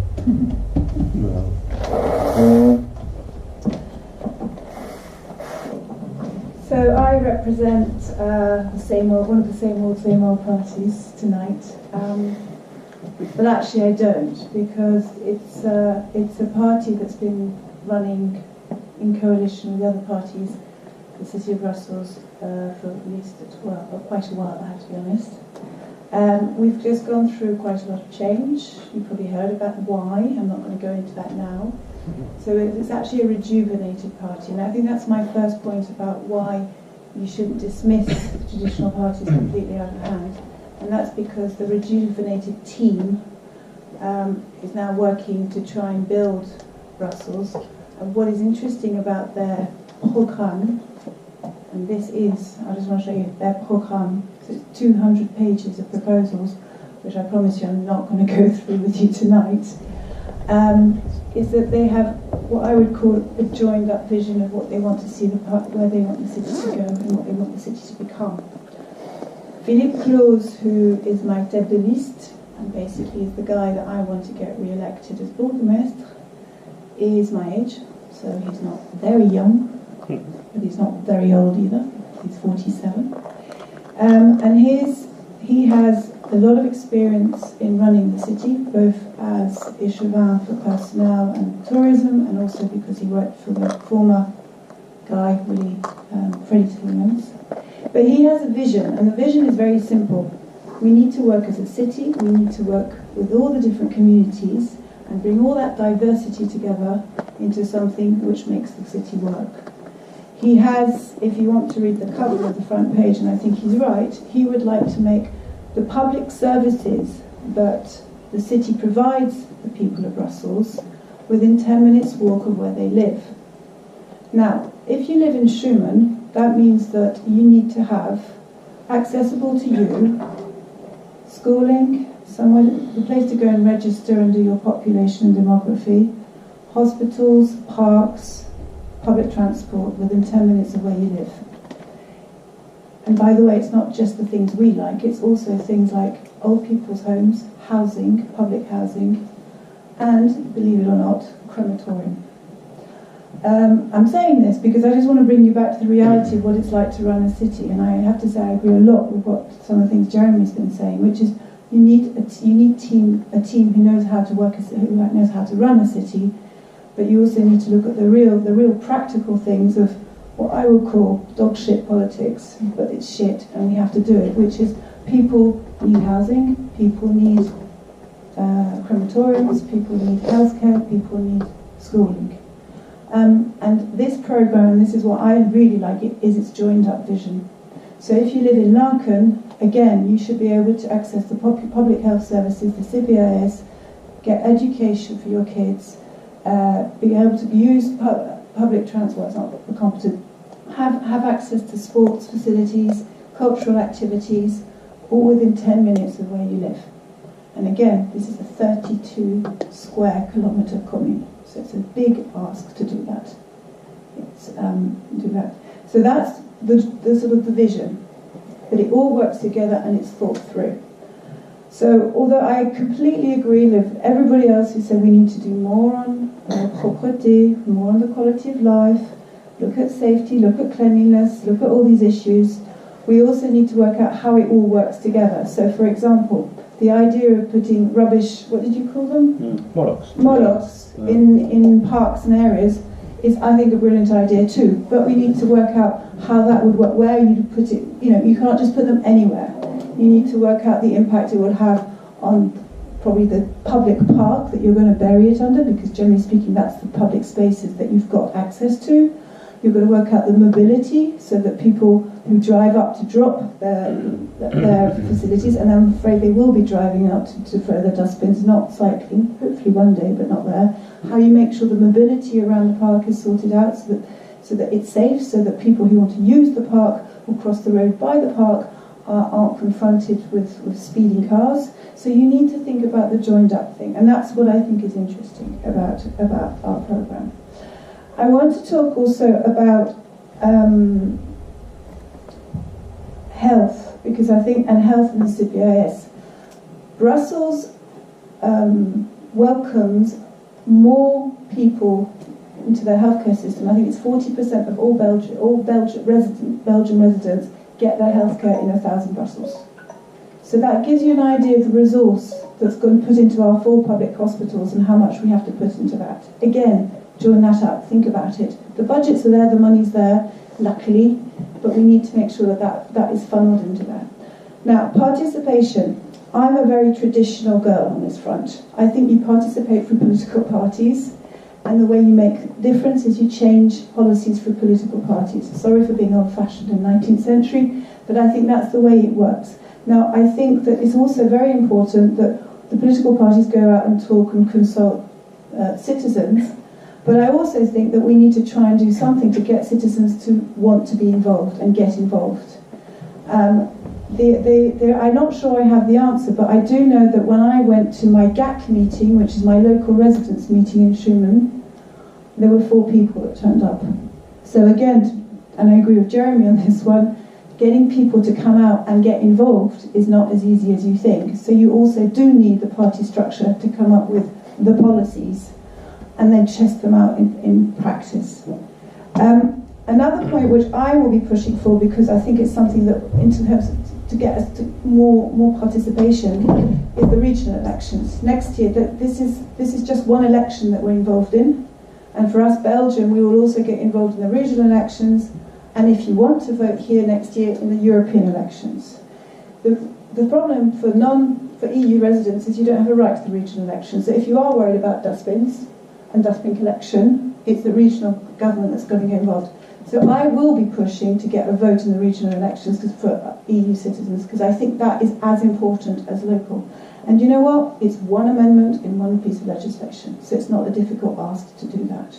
So I represent one of the same old parties tonight, but actually I don't, because it's a party that's been running in coalition with other parties, the City of Brussels, for at least quite a while, I have to be honest. We've just gone through quite a lot of change. You've probably heard about why. I'm not going to go into that now. So it's actually a rejuvenated party, and I think that's my first point about why you shouldn't dismiss traditional parties completely out of hand. And that's because the rejuvenated team is now working to try and build Brussels. And what is interesting about their programme, and this is, I just want to show you their programme, so it's 200 pages of proposals, which I promise you I'm not going to go through with you tonight, is that they have what I would call a joined up vision of what they want to see, where they want the city to go and what they want the city to become. Philippe Claus, who is my tête de liste, and basically is the guy that I want to get re-elected as Bourgmestre, is my age, so he's not very young, but he's not very old either. He's 47. And he has a lot of experience in running the city, both as échevin for personnel and tourism, and also because he worked for the former guy, Freddie Timmermans. But he has a vision, and the vision is very simple. We need to work as a city, we need to work with all the different communities and bring all that diversity together into something which makes the city work. He has, if you want to read the cover of the front page, and I think he's right, he would like to make the public services that the city provides the people of Brussels within 10 minutes walk of where they live. Now, if you live in Schumann, that means that you need to have accessible to you schooling, somewhere, the place to go and register and do your population and demography, hospitals, parks, public transport within 10 minutes of where you live. And by the way, it's not just the things we like, it's also things like old people's homes, housing, public housing, and, believe it or not, crematorium. I'm saying this because I just want to bring you back to the reality of what it's like to run a city, and I have to say I agree a lot with what some of the things Jeremy's been saying, which is you need a team who knows how to work, who knows how to run a city, but you also need to look at the real practical things of what I would call dog shit politics, but it's shit and we have to do it, which is people need housing, people need crematoriums, people need healthcare, people need schooling. And this program, and this is what I really like, is its joined up vision. So if you live in Laken, again, you should be able to access the public health services, the CBIS, get education for your kids, be able to use public transport, it's not competent, have access to sports facilities, cultural activities, all within 10 minutes of where you live. And again, this is a 32 square kilometre commune, so it's a big ask to do that. So that's the sort of the vision, but it all works together and it's thought through. So although I completely agree with everybody else who said we need to do more on propreté, more on the quality of life, look at safety, look at cleanliness, look at all these issues, we also need to work out how it all works together. So for example, the idea of putting rubbish, what did you call them? Molochs in parks and areas is, I think, a brilliant idea too. But we need to work out how that would work, where you put it. You know, you can't just put them anywhere. You need to work out the impact it would have on probably the public park that you're going to bury it under, because generally speaking, that's the public spaces that you've got access to. You've got to work out the mobility so that people who drive up to drop their facilities, and I'm afraid they will be driving out to throw their dustbins, not cycling, hopefully one day, but not there. How you make sure the mobility around the park is sorted out so that it's safe, so that people who want to use the park or cross the road by the park aren't confronted with speeding cars. So you need to think about the joined up thing, and that's what I think is interesting about our programme. I want to talk also about health, because I think, and health in the CBIS. Brussels welcomes more people into their healthcare system. I think it's 40% of all Belgian residents get their healthcare in 1,000 Brussels. So that gives you an idea of the resource that's going to put into our 4 public hospitals and how much we have to put into that. Again, join that up, think about it. The budgets are there, the money's there, luckily, but we need to make sure that is funneled into that. Now, participation. I'm a very traditional girl on this front. I think you participate through political parties, and the way you make difference is you change policies for political parties. Sorry for being old-fashioned in the 19th century, but I think that's the way it works. Now, I think that it's also very important that the political parties go out and talk and consult citizens, but I also think that we need to try and do something to get citizens to want to be involved and get involved. I'm not sure I have the answer, but I do know that when I went to my GAC meeting, which is my local residents meeting in Schumann, there were 4 people that turned up. So again, and I agree with Jeremy on this one, getting people to come out and get involved is not as easy as you think. So you also do need the party structure to come up with the policies and then test them out in practice. Another point which I will be pushing for, because I think it's something that, in terms of, to get us to more participation, is the regional elections. Next year, this is just one election that we're involved in, and for us, Belgium, we will also get involved in the regional elections and if you want to vote here next year in the European elections. The problem for EU residents is you don't have a right to the regional elections. So if you are worried about dustbins and dustbin collection, it's the regional government that's going to get involved. So I will be pushing to get a vote in the regional elections for EU citizens, because I think that is as important as local. And you know what? It's one amendment in one piece of legislation, so it's not a difficult ask to do that.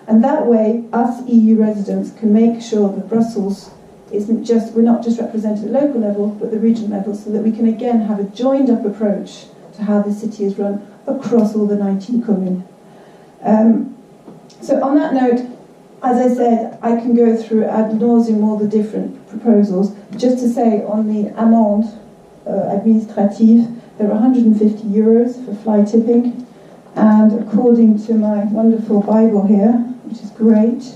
And that way, us EU residents can make sure that Brussels we're not just represented at local level, but the regional level, so that we can again have a joined up approach to how the city is run across all the 19 communes. So on that note, as I said, I can go through ad nauseum all the different proposals. Just to say, on the amende administrative, there are 150 euros for fly tipping, and according to my wonderful Bible here, which is great,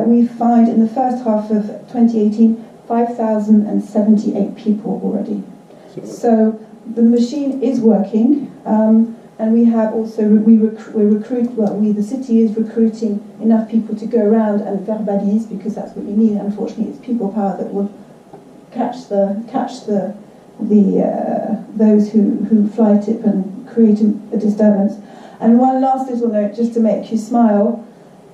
we find in the first half of 2018 5,078 people already. So the machine is working, and we have also the city is recruiting enough people to go around and verbalise, because that's what you need. Unfortunately, it's people power that will catch those who fly tip and create a disturbance. And one last little note, just to make you smile.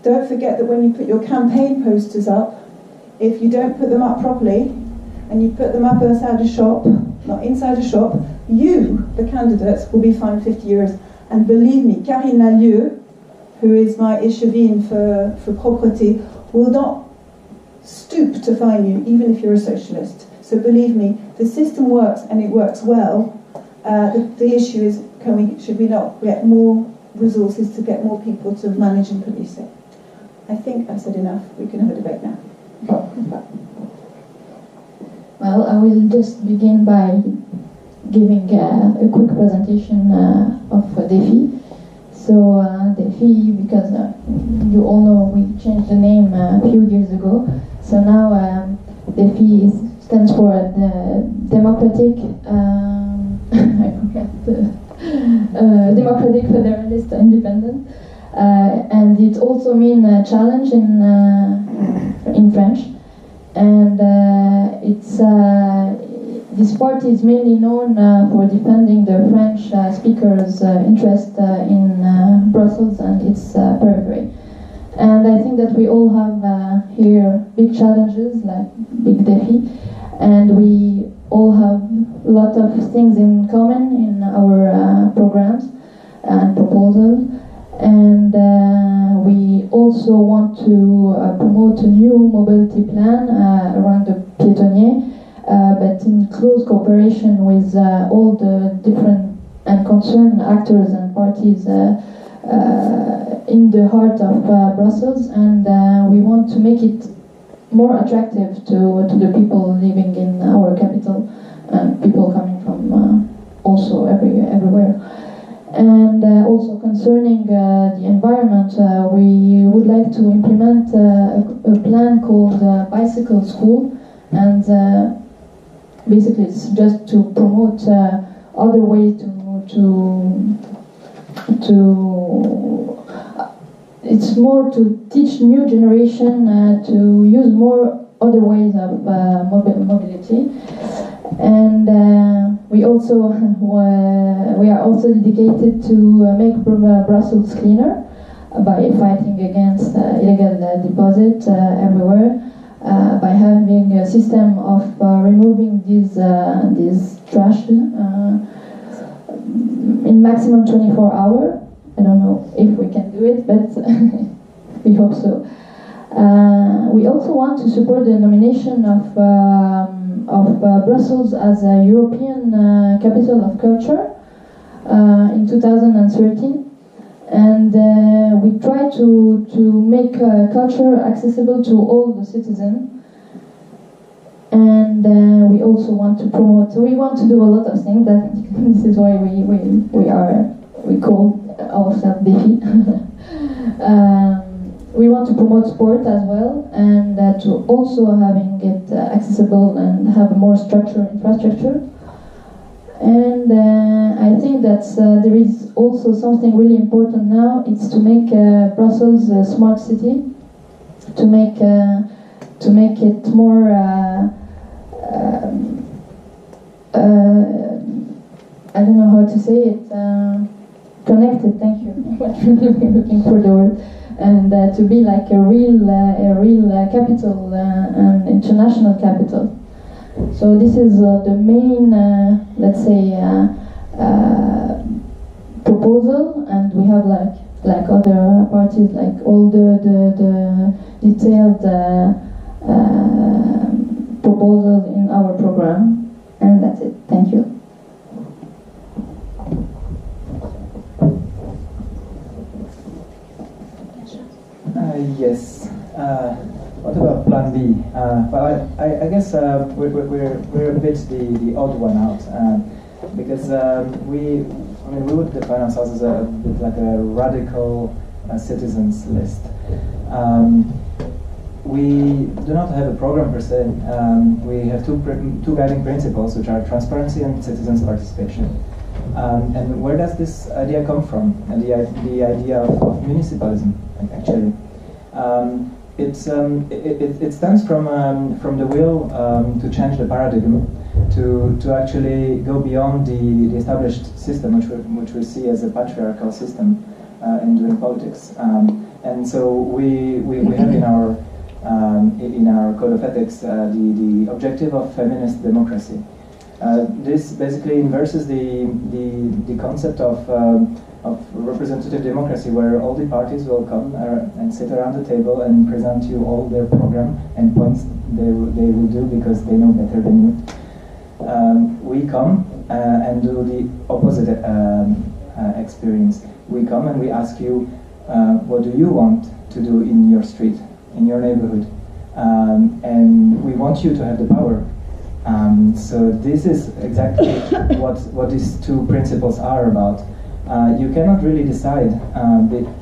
Don't forget that when you put your campaign posters up, if you don't put them up properly, and you put them up outside a shop, not inside a shop, you, the candidates, will be fined 50 euros. And believe me, Karine Lalieu, who is my échevine for propreté, will not stoop to fine you, even if you're a socialist. So believe me, the system works, and it works well. The issue is, should we not get more resources to get more people to manage and police it? I think I've said enough. We can have a debate now. Well, I will just begin by giving a quick presentation of Défi. So Défi, because you all know we changed the name a few years ago. So now Défi stands for the Democratic, I forget the Democratic Federalist Independent. And it also means challenge in French, and this party is mainly known for defending the French speakers' interest in Brussels and its periphery. And I think that we all have here big challenges, like big défi, and we all have a lot of things in common in our programs and proposals. And we also want to promote a new mobility plan around the piétonnier, but in close cooperation with all the different and concerned actors and parties in the heart of Brussels. And we want to make it more attractive to the people living in our capital and people coming from also everywhere. And also concerning the environment, we would like to implement a plan called Bicycle School, and basically it's just to promote other ways it's more to teach new generation to use more other ways of mobility. And we are also dedicated to make Brussels cleaner by fighting against illegal deposit everywhere, by having a system of removing these trash in maximum 24 hours. I don't know if we can do it, but we hope so. We also want to support the nomination of Brussels as a European capital of culture in 2013, and we try to make culture accessible to all the citizens. And we also want to promote. So we want to do a lot of things. That this is why we call ourselves Défi. We want to promote sport as well, and to also having it accessible and have more infrastructure. And I think that there is also something really important now. It's to make Brussels a smart city, to make to make it more I don't know how to say it, connected, thank you, looking for the word, and to be like a real capital, an international capital. So this is the main, let's say, proposal, and we have like other parties, like all the detailed proposals in our program, and that's it. Thank you. Yes. What about Plan B? Well, I guess we're a bit the odd one out because we would define ourselves as a bit like a radical citizens list. We do not have a program per se. We have two guiding principles, which are transparency and citizens' participation. And where does this idea come from? The idea of municipalism, actually. It stems from the will to change the paradigm, to actually go beyond the established system, which we see as a patriarchal system in doing politics. And so we have in our code of ethics the objective of feminist democracy. This basically inverses the concept of representative democracy, where all the parties will come and sit around the table and present you all their program and points they will do because they know better than you. We come and do the opposite experience. We come and we ask you, what do you want to do in your street, in your neighborhood? And we want you to have the power. So this is exactly what these two principles are about. You cannot really decide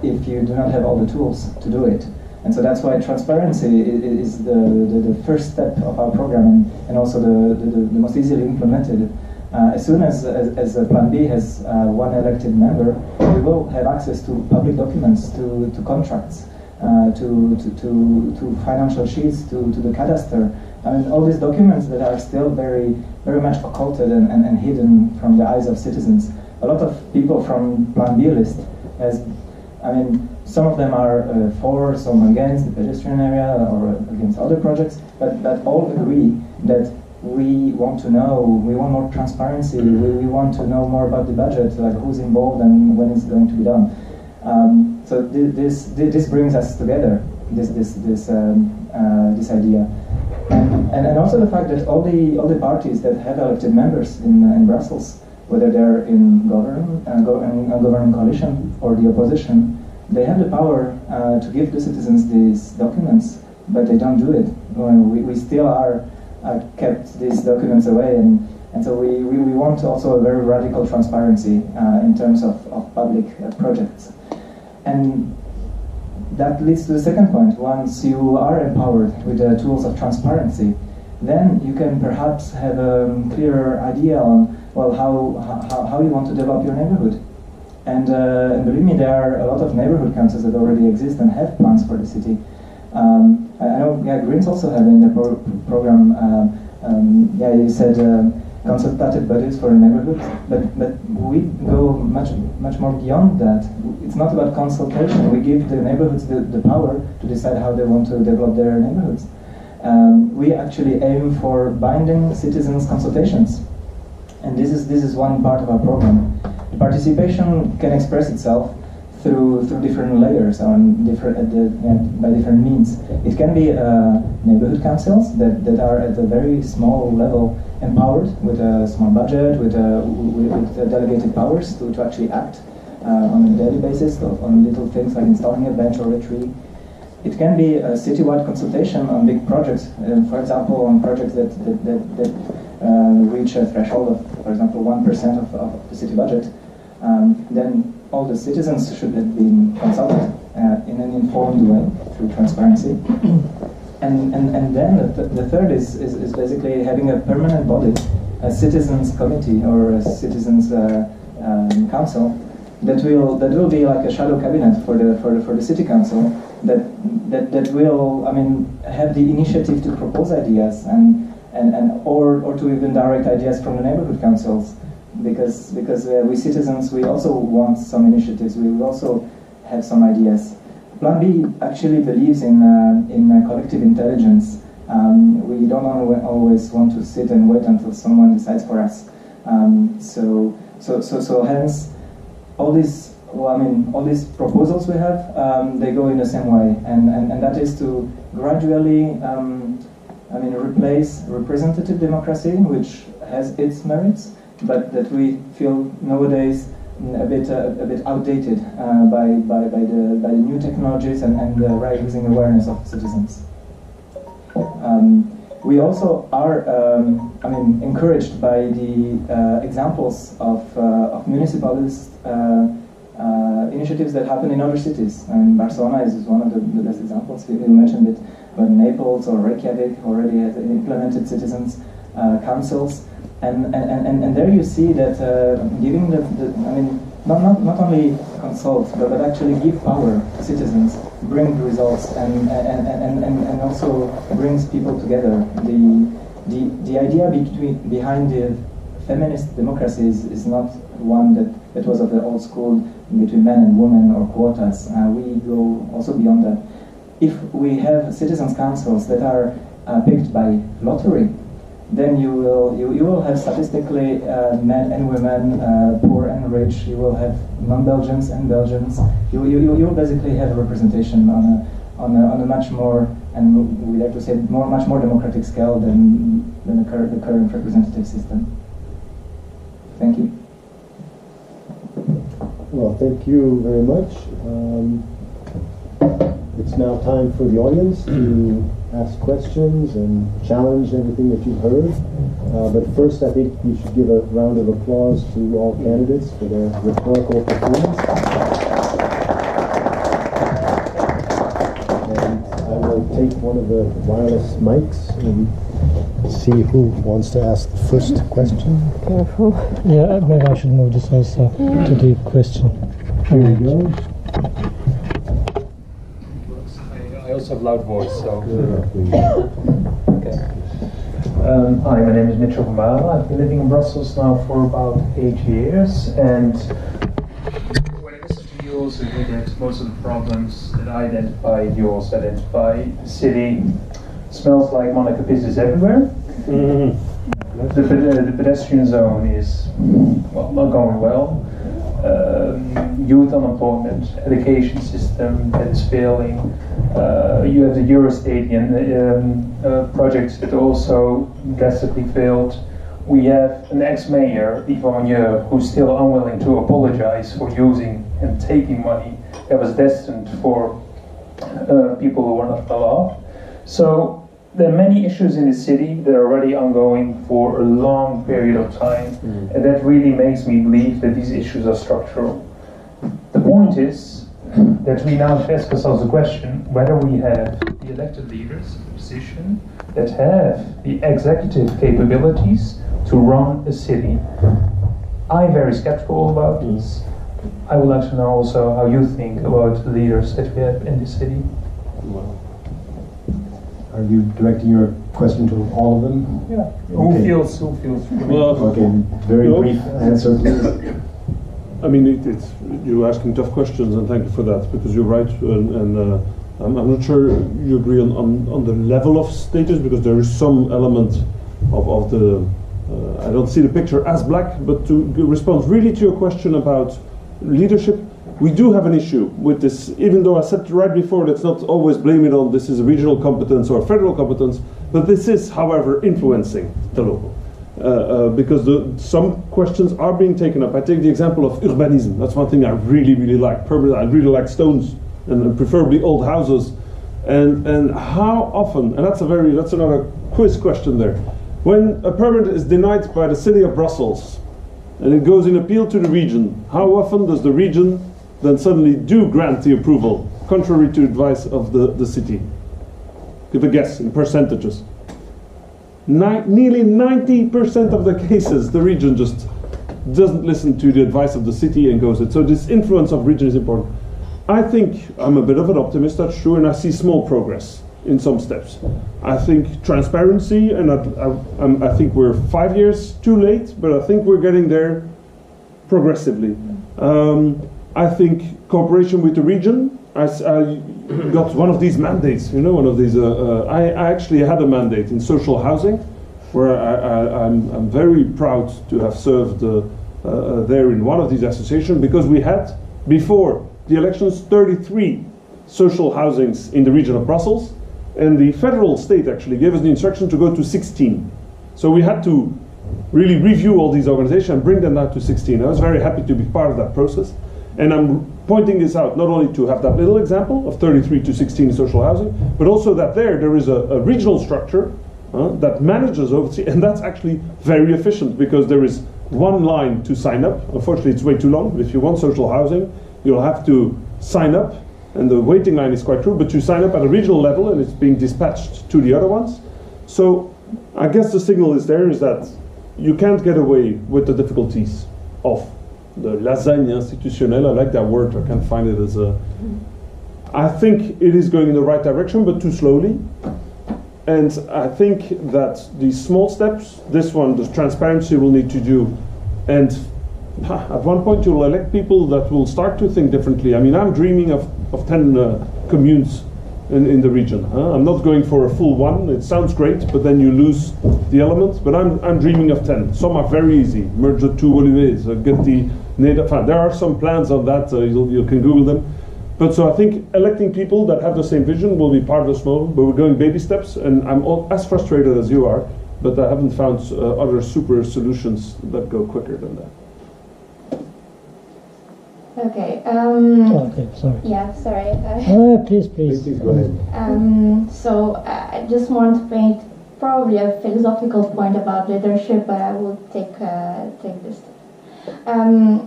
if you do not have all the tools to do it. And so that's why transparency is the first step of our program, and also the most easily implemented. As soon as Plan B has one elected member, we will have access to public documents, to contracts, to financial sheets, to the cadastre. I mean, all these documents that are still very much occulted and hidden from the eyes of citizens. A lot of people from Plan B list, some of them are for, some against the pedestrian area or against other projects, but all agree that we want to know, we want more transparency, we want to know more about the budget, like who's involved and when it's going to be done. So this brings us together, this idea. And also the fact that all the parties that have elected members in Brussels, whether they're in governing coalition or the opposition, they have the power to give the citizens these documents, but they don't do it. We still are kept these documents away, and so we want also a very radical transparency in terms of public projects. And that leads to the second point. Once you are empowered with the tools of transparency, then you can perhaps have a clearer idea on, well, how you want to develop your neighborhood. And believe me, there are a lot of neighborhood councils that already exist and have plans for the city. I know Greens also have in their program, you said consultative budgets for neighborhoods, but we go much more beyond that. It's not about consultation. We give the neighborhoods the power to decide how they want to develop their neighborhoods. We actually aim for binding citizens' consultations, and this is one part of our program. The participation can express itself through different layers by different means. It can be neighborhood councils that are at a very small level, empowered with a small budget, with delegated powers to actually act on a daily basis on little things like installing a bench or a tree. It can be a citywide consultation on big projects, for example, on projects that reach a threshold of, for example, 1% of the city budget. Then all the citizens should have been consulted in an informed way through transparency. And then the third is basically having a permanent body, a citizens committee or a citizens council that will be like a shadow cabinet for the city council, that will, I mean, have the initiative to propose ideas or to even direct ideas from the neighborhood councils, because we citizens, we also want some initiatives. We will also have some ideas. Plan B actually believes in collective intelligence. We don't always want to sit and wait until someone decides for us. So hence, all these proposals we have, they go in the same way, and that is to gradually, replace representative democracy, which has its merits, but that we feel nowadays a bit outdated by the new technologies and the rising awareness of citizens. We also are, encouraged by the examples of municipalist initiatives that happen in other cities. And Barcelona is one of the best examples. You mentioned it, but Naples or Reykjavik already has implemented citizens councils. And there you see that giving not only consult, but actually give power to citizens, bring results, and also brings people together. The idea behind the feminist democracy is not one that was of the old school between men and women or quotas. We go also beyond that. If we have citizens councils that are picked by lottery, then you will have statistically men and women, poor and rich. You will have non-Belgians and Belgians. You will basically have a representation on a much more, and we like to say, much more democratic scale than the current representative system. Thank you. Well, thank you very much. It's now time for the audience to ask questions and challenge everything that you've heard. But first, I think we should give a round of applause to all candidates for their rhetorical performance. And I will take one of the wireless mics and see who wants to ask the first question. Careful. Yeah, maybe I should move this also to the question. Here we go. I also have loud voice, so. Okay. Hi, my name is Mitchell van Balen. I've been living in Brussels now for about 8 years, and when I listen to you, also hear that most of the problems that I identify, you also identify. The city smells like Monaco business everywhere. Mm-hmm. The pedestrian zone is not going well. Youth unemployment, education system that is failing. You have the Eurostadium projects that also drastically failed. We have an ex-mayor, Yvan Jeur, who's still unwilling to apologize for using and taking money that was destined for people who were not well off. So there are many issues in the city that are already ongoing for a long period of time, and that really makes me believe that these issues are structural. The point is that we now ask ourselves the question whether we have the elected leaders in a position that have the executive capabilities to run a city. I'm very skeptical about this. I would like to know also how you think about the leaders that we have in the city. Are you directing your question to all of them? Yeah. Okay. Who feels Well, okay, very brief answer, please. I mean, you're asking tough questions, and thank you for that, because you're right, and I'm not sure you agree on the level of status, because there is some element of the, I don't see the picture as black, but to respond really to your question about leadership, we do have an issue with this, even though I said right before, let's not always blame it on this is a regional competence or a federal competence, but this is, however, influencing the local. Because some questions are being taken up. I take the example of urbanism. That's one thing I really, really like. I really like stones, and preferably old houses. And how often, and that's another quiz question there. When a permit is denied by the city of Brussels, and it goes in appeal to the region, how often does the region then suddenly do grant the approval, contrary to advice of the city? Give a guess in percentages. Nearly 90% of the cases, the region just doesn't listen to the advice of the city and goes it. So this influence of region is important. I think I'm a bit of an optimist, that's true, and I see small progress in some steps. I think transparency, and I think we're 5 years too late, but I think we're getting there progressively. I think cooperation with the region. I got one of these mandates, you know, one of these. I actually had a mandate in social housing, where I'm very proud to have served there in one of these associations, because we had, before the elections, 33 social housings in the region of Brussels, and the federal state actually gave us the instruction to go to 16. So we had to really review all these organizations and bring them down to 16. I was very happy to be part of that process. And I'm pointing this out not only to have that little example of 33 to 16 social housing, but also that there is a regional structure that manages overseas, and that's actually very efficient, because there is one line to sign up. Unfortunately, it's way too long. If you want social housing, you'll have to sign up, and the waiting line is quite true, but you sign up at a regional level and it's being dispatched to the other ones. So I guess the signal is there, is that you can't get away with the difficulties of the lasagne institutionnelle. I like that word, I can't find it as a... I think it is going in the right direction, but too slowly. And I think that these small steps, this one, the transparency will need to do, and at one point you'll elect people that will start to think differently. I mean, I'm dreaming of 10 communes in the region. I'm not going for a full one. It sounds great, but then you lose the elements. But I'm dreaming of 10. Some are very easy. Merge the two Oliviers, get the Nabhan. There are some plans on that. You can Google them. But so I think electing people that have the same vision will be part of the small, but we're going baby steps, and I'm as frustrated as you are, but I haven't found other super solutions that go quicker than that. Okay. Okay, sorry. Yeah, sorry. Please go ahead. So I just want to paint probably a philosophical point about leadership, but I will take this.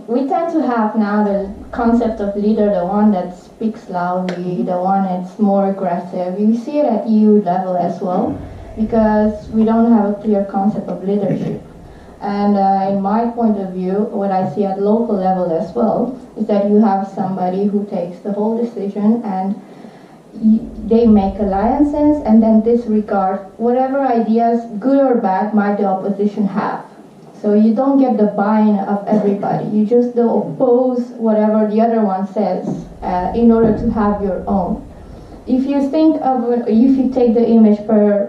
We tend to have now the concept of leader, the one that speaks loudly, the one that's more aggressive. You see it at EU level as well, because we don't have a clear concept of leadership. And in my point of view, what I see at local level as well, is that you have somebody who takes the whole decision, and they make alliances and then disregard whatever ideas, good or bad, might the opposition have. So you don't get the buy-in of everybody. You just don't oppose whatever the other one says in order to have your own. If you think of, if you take the image per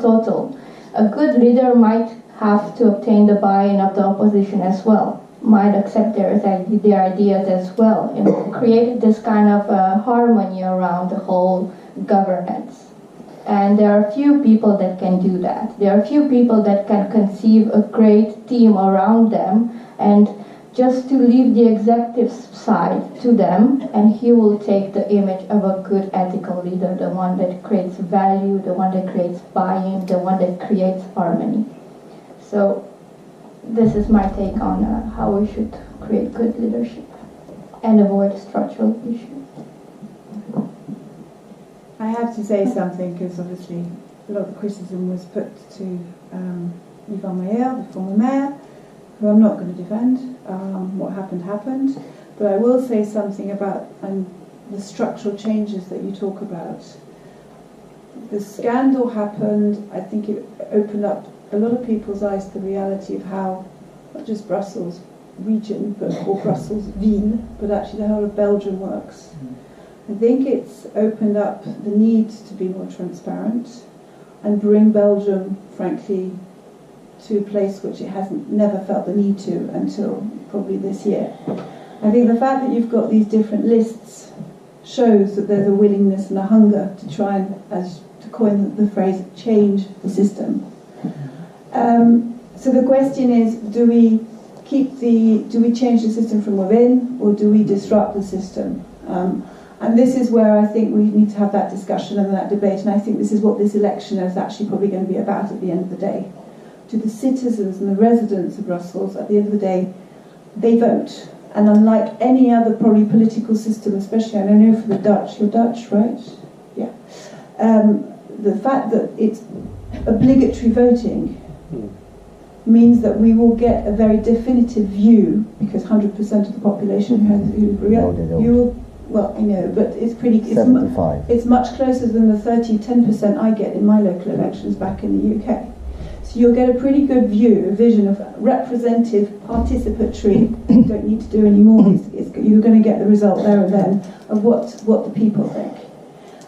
total, a good leader might have to obtain the buy-in of the opposition as well, might accept their ideas as well, and create this kind of harmony around the whole governance. And there are few people that can do that. There are few people that can conceive a great team around them, and just to leave the executive side to them, and he will take the image of a good ethical leader, the one that creates value, the one that creates buy-in, the one that creates harmony. So this is my take on how we should create good leadership and avoid structural issues. I have to say something, because obviously a lot of the criticism was put to Yvan Mayer, the former mayor, who I'm not going to defend. What happened. But I will say something about the structural changes that you talk about. The scandal happened, I think it opened up a lot of people's eyes to the reality of how, not just Brussels region, or Brussels Ville, but actually the whole of Belgium works. I think it's opened up the need to be more transparent and bring Belgium, frankly, to a place which it hasn't never felt the need to until probably this year. I think the fact that you've got these different lists shows that there's a willingness and a hunger to try and, as to coin the phrase, change the system. So the question is, do we change the system from within, or do we disrupt the system? And this is where I think we need to have that discussion and that debate, and I think this is what this election is actually probably going to be about at the end of the day. To the citizens and the residents of Brussels, at the end of the day, they vote. And unlike any other probably political system, especially, I know for the Dutch, you're Dutch, right? Yeah. The fact that it's obligatory voting means that we will get a very definitive view, because 100% of the population has but it's pretty. It's much closer than the 10% I get in my local elections back in the UK. So you'll get a pretty good view, a vision of representative, participatory. You don't need to do any more. You're going to get the result there and then of what the people think.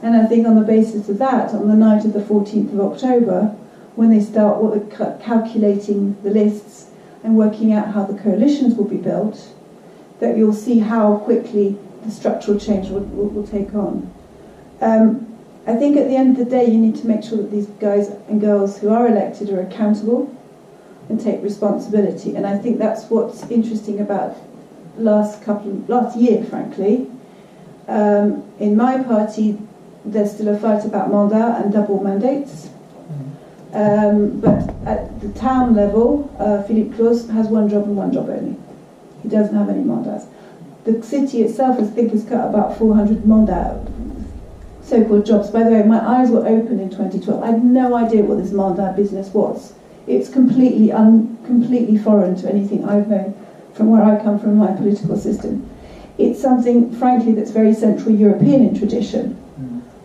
And I think on the basis of that, on the night of the 14th of October, when they start calculating the lists and working out how the coalitions will be built, that you'll see how quickly the structural change will take on. I think at the end of the day, you need to make sure that these guys and girls who are elected are accountable and take responsibility. And I think that's what's interesting about last year, frankly. In my party, there's still a fight about mandat and double mandates. But at the town level, Philippe Claus has one job and one job only. He doesn't have any mandats. The city itself, I think, has cut about 400 mandat so-called jobs. By the way, my eyes were open in 2012. I had no idea what this mandat business was. It's completely foreign to anything I've known from where I come from, my political system. It's something, frankly, that's very Central European in tradition,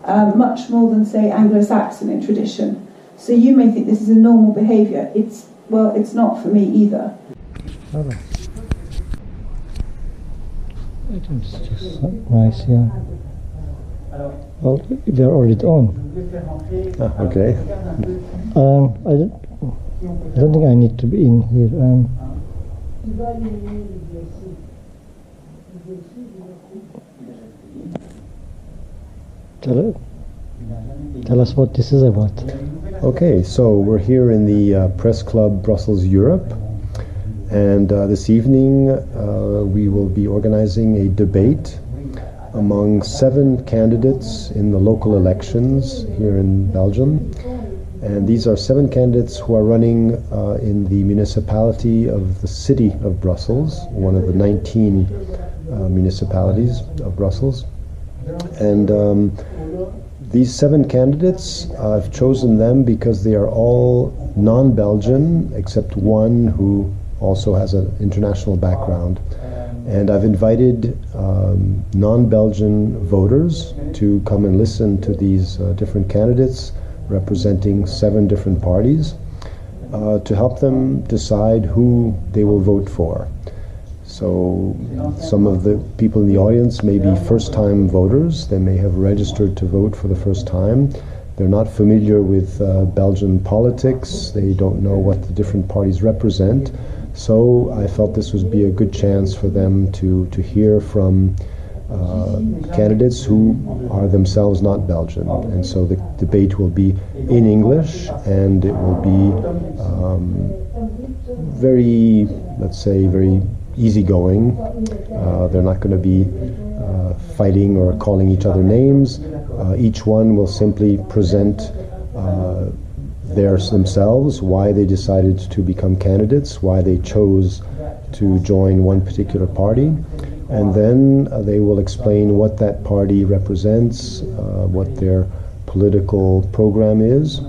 much more than, say, Anglo-Saxon in tradition. So you may think this is a normal behaviour. It's not for me either. It's just nice, yeah. Well, they're already on. Okay. I don't think I need to be in here. Tell us what this is about. Okay, so we're here in the Press Club Brussels Europe, and this evening we will be organizing a debate among 7 candidates in the local elections here in Belgium. And these are 7 candidates who are running in the municipality of the city of Brussels, one of the 19 municipalities of Brussels. And these 7 candidates, I've chosen them because they are all non-Belgian, except one who also has an international background. And I've invited non-Belgian voters to come and listen to these different candidates representing 7 different parties to help them decide who they will vote for. So some of the people in the audience may be first-time voters. They may have registered to vote for the first time. They're not familiar with Belgian politics. They don't know what the different parties represent. So I felt this would be a good chance for them to hear from candidates who are themselves not Belgian. And so the debate will be in English, and it will be very, let's say, very easygoing. They're not going to be fighting or calling each other names. Each one will simply present themselves, why they decided to become candidates, why they chose to join one particular party, and then they will explain what that party represents, what their political program is,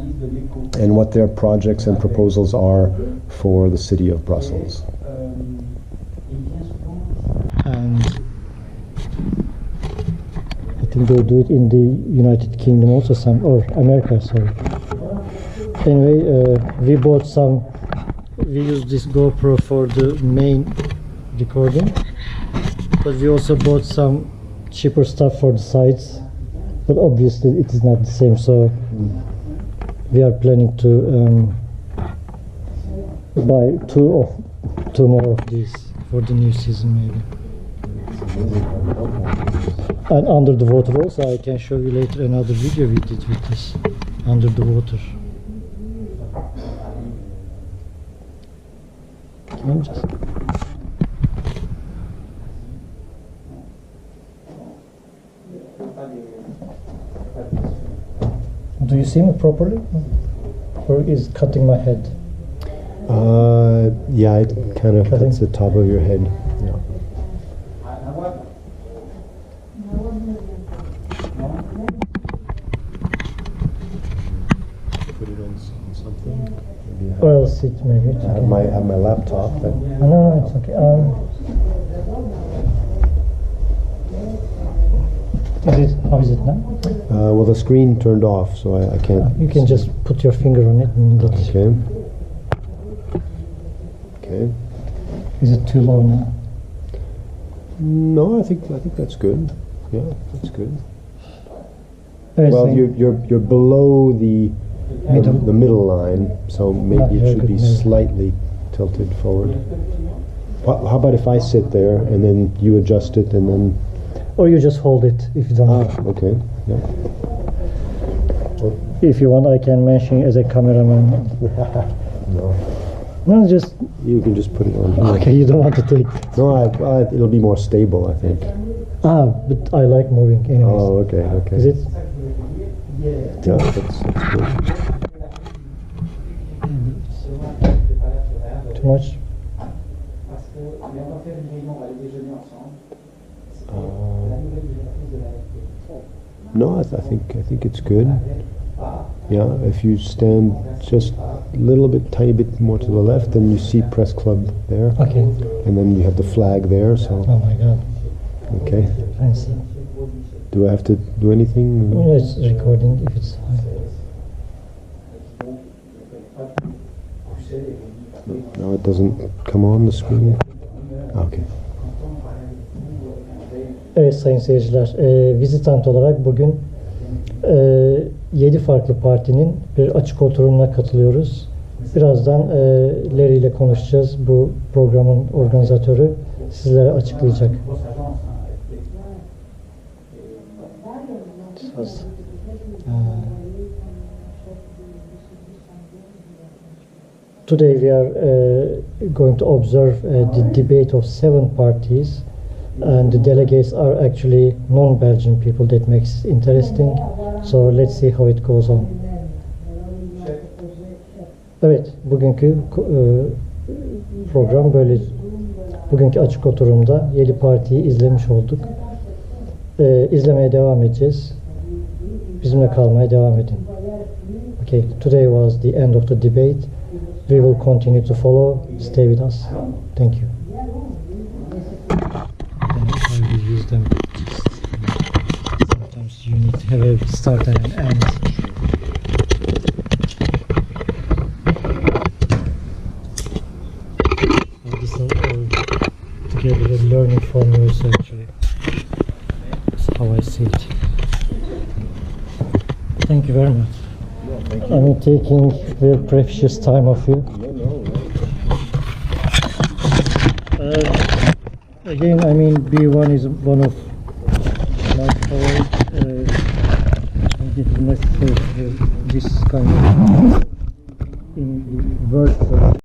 and what their projects and proposals are for the city of Brussels. And I think they do it in the United Kingdom also, or America, sorry. Anyway, we use this GoPro for the main recording, but we also bought some cheaper stuff for the sides, but obviously it is not the same, so we are planning to buy two more of these for the new season maybe. And under the water also, I can show you later another video we did with this under the water. Do you see me properly? Or is it cutting my head? Yeah, it kind of cuts the top of your head. Yeah. Put it on something? Or else sit maybe. It's I have okay. my laptop. But No, it's okay. How is it now? well, the screen turned off, so I can't. You can just put your finger on it and that's Okay. Okay. Is it too low now? No, I think that's good. Yeah, that's good. Evet, Well, sayın- you're below the middle line, so Not maybe it very should be good, maybe. slightly tilted forward. How about if I sit there and then you adjust it and then? Or you just hold it if you don't want. Okay. Yeah. If you want, I can mention as a cameraman. No, No, just you can just put it on here. okay. You don't want to take. No, it'll be more stable, I think. But I like moving anyways. Oh, okay, okay. Is it? Yeah, that's good. Too much? No, I think it's good. Yeah, if you stand just a little bit, tiny bit more to the left, then you see Press Club there, Okay. and then you have the flag there. So Oh my God. okay. Fancy. Do I have to do anything? No, it's recording if it's fine. No, it doesn't come on the screen. Okay. Evet sayın seyirciler, vizitant olarak bugün 7 farklı partinin bir açık oturumuna katılıyoruz. Birazdan Larry ile konuşacağız. Bu programın organizatörü sizlere açıklayacak. Today we are going to observe the debate of 7 parties, and the delegates are actually non-Belgian people. That makes it interesting. So let's see how it goes on. Evet, bugünkü program böyle. Bugünkü açık oturumda 7 partiyi izlemiş olduk. İzlemeye devam edeceğiz. Bizimle kalmaya devam edin. Okay, today was the end of the debate. We will continue to follow. Stay with us. Thank you. I will use them. Sometimes you need to have a start and an end. This is all together a learning formula actually. That's how I see it. Thank you very much. I'm taking very precious time of you. Again, I mean, B1 is one of my favorite. It is necessary to have this kind of in the world.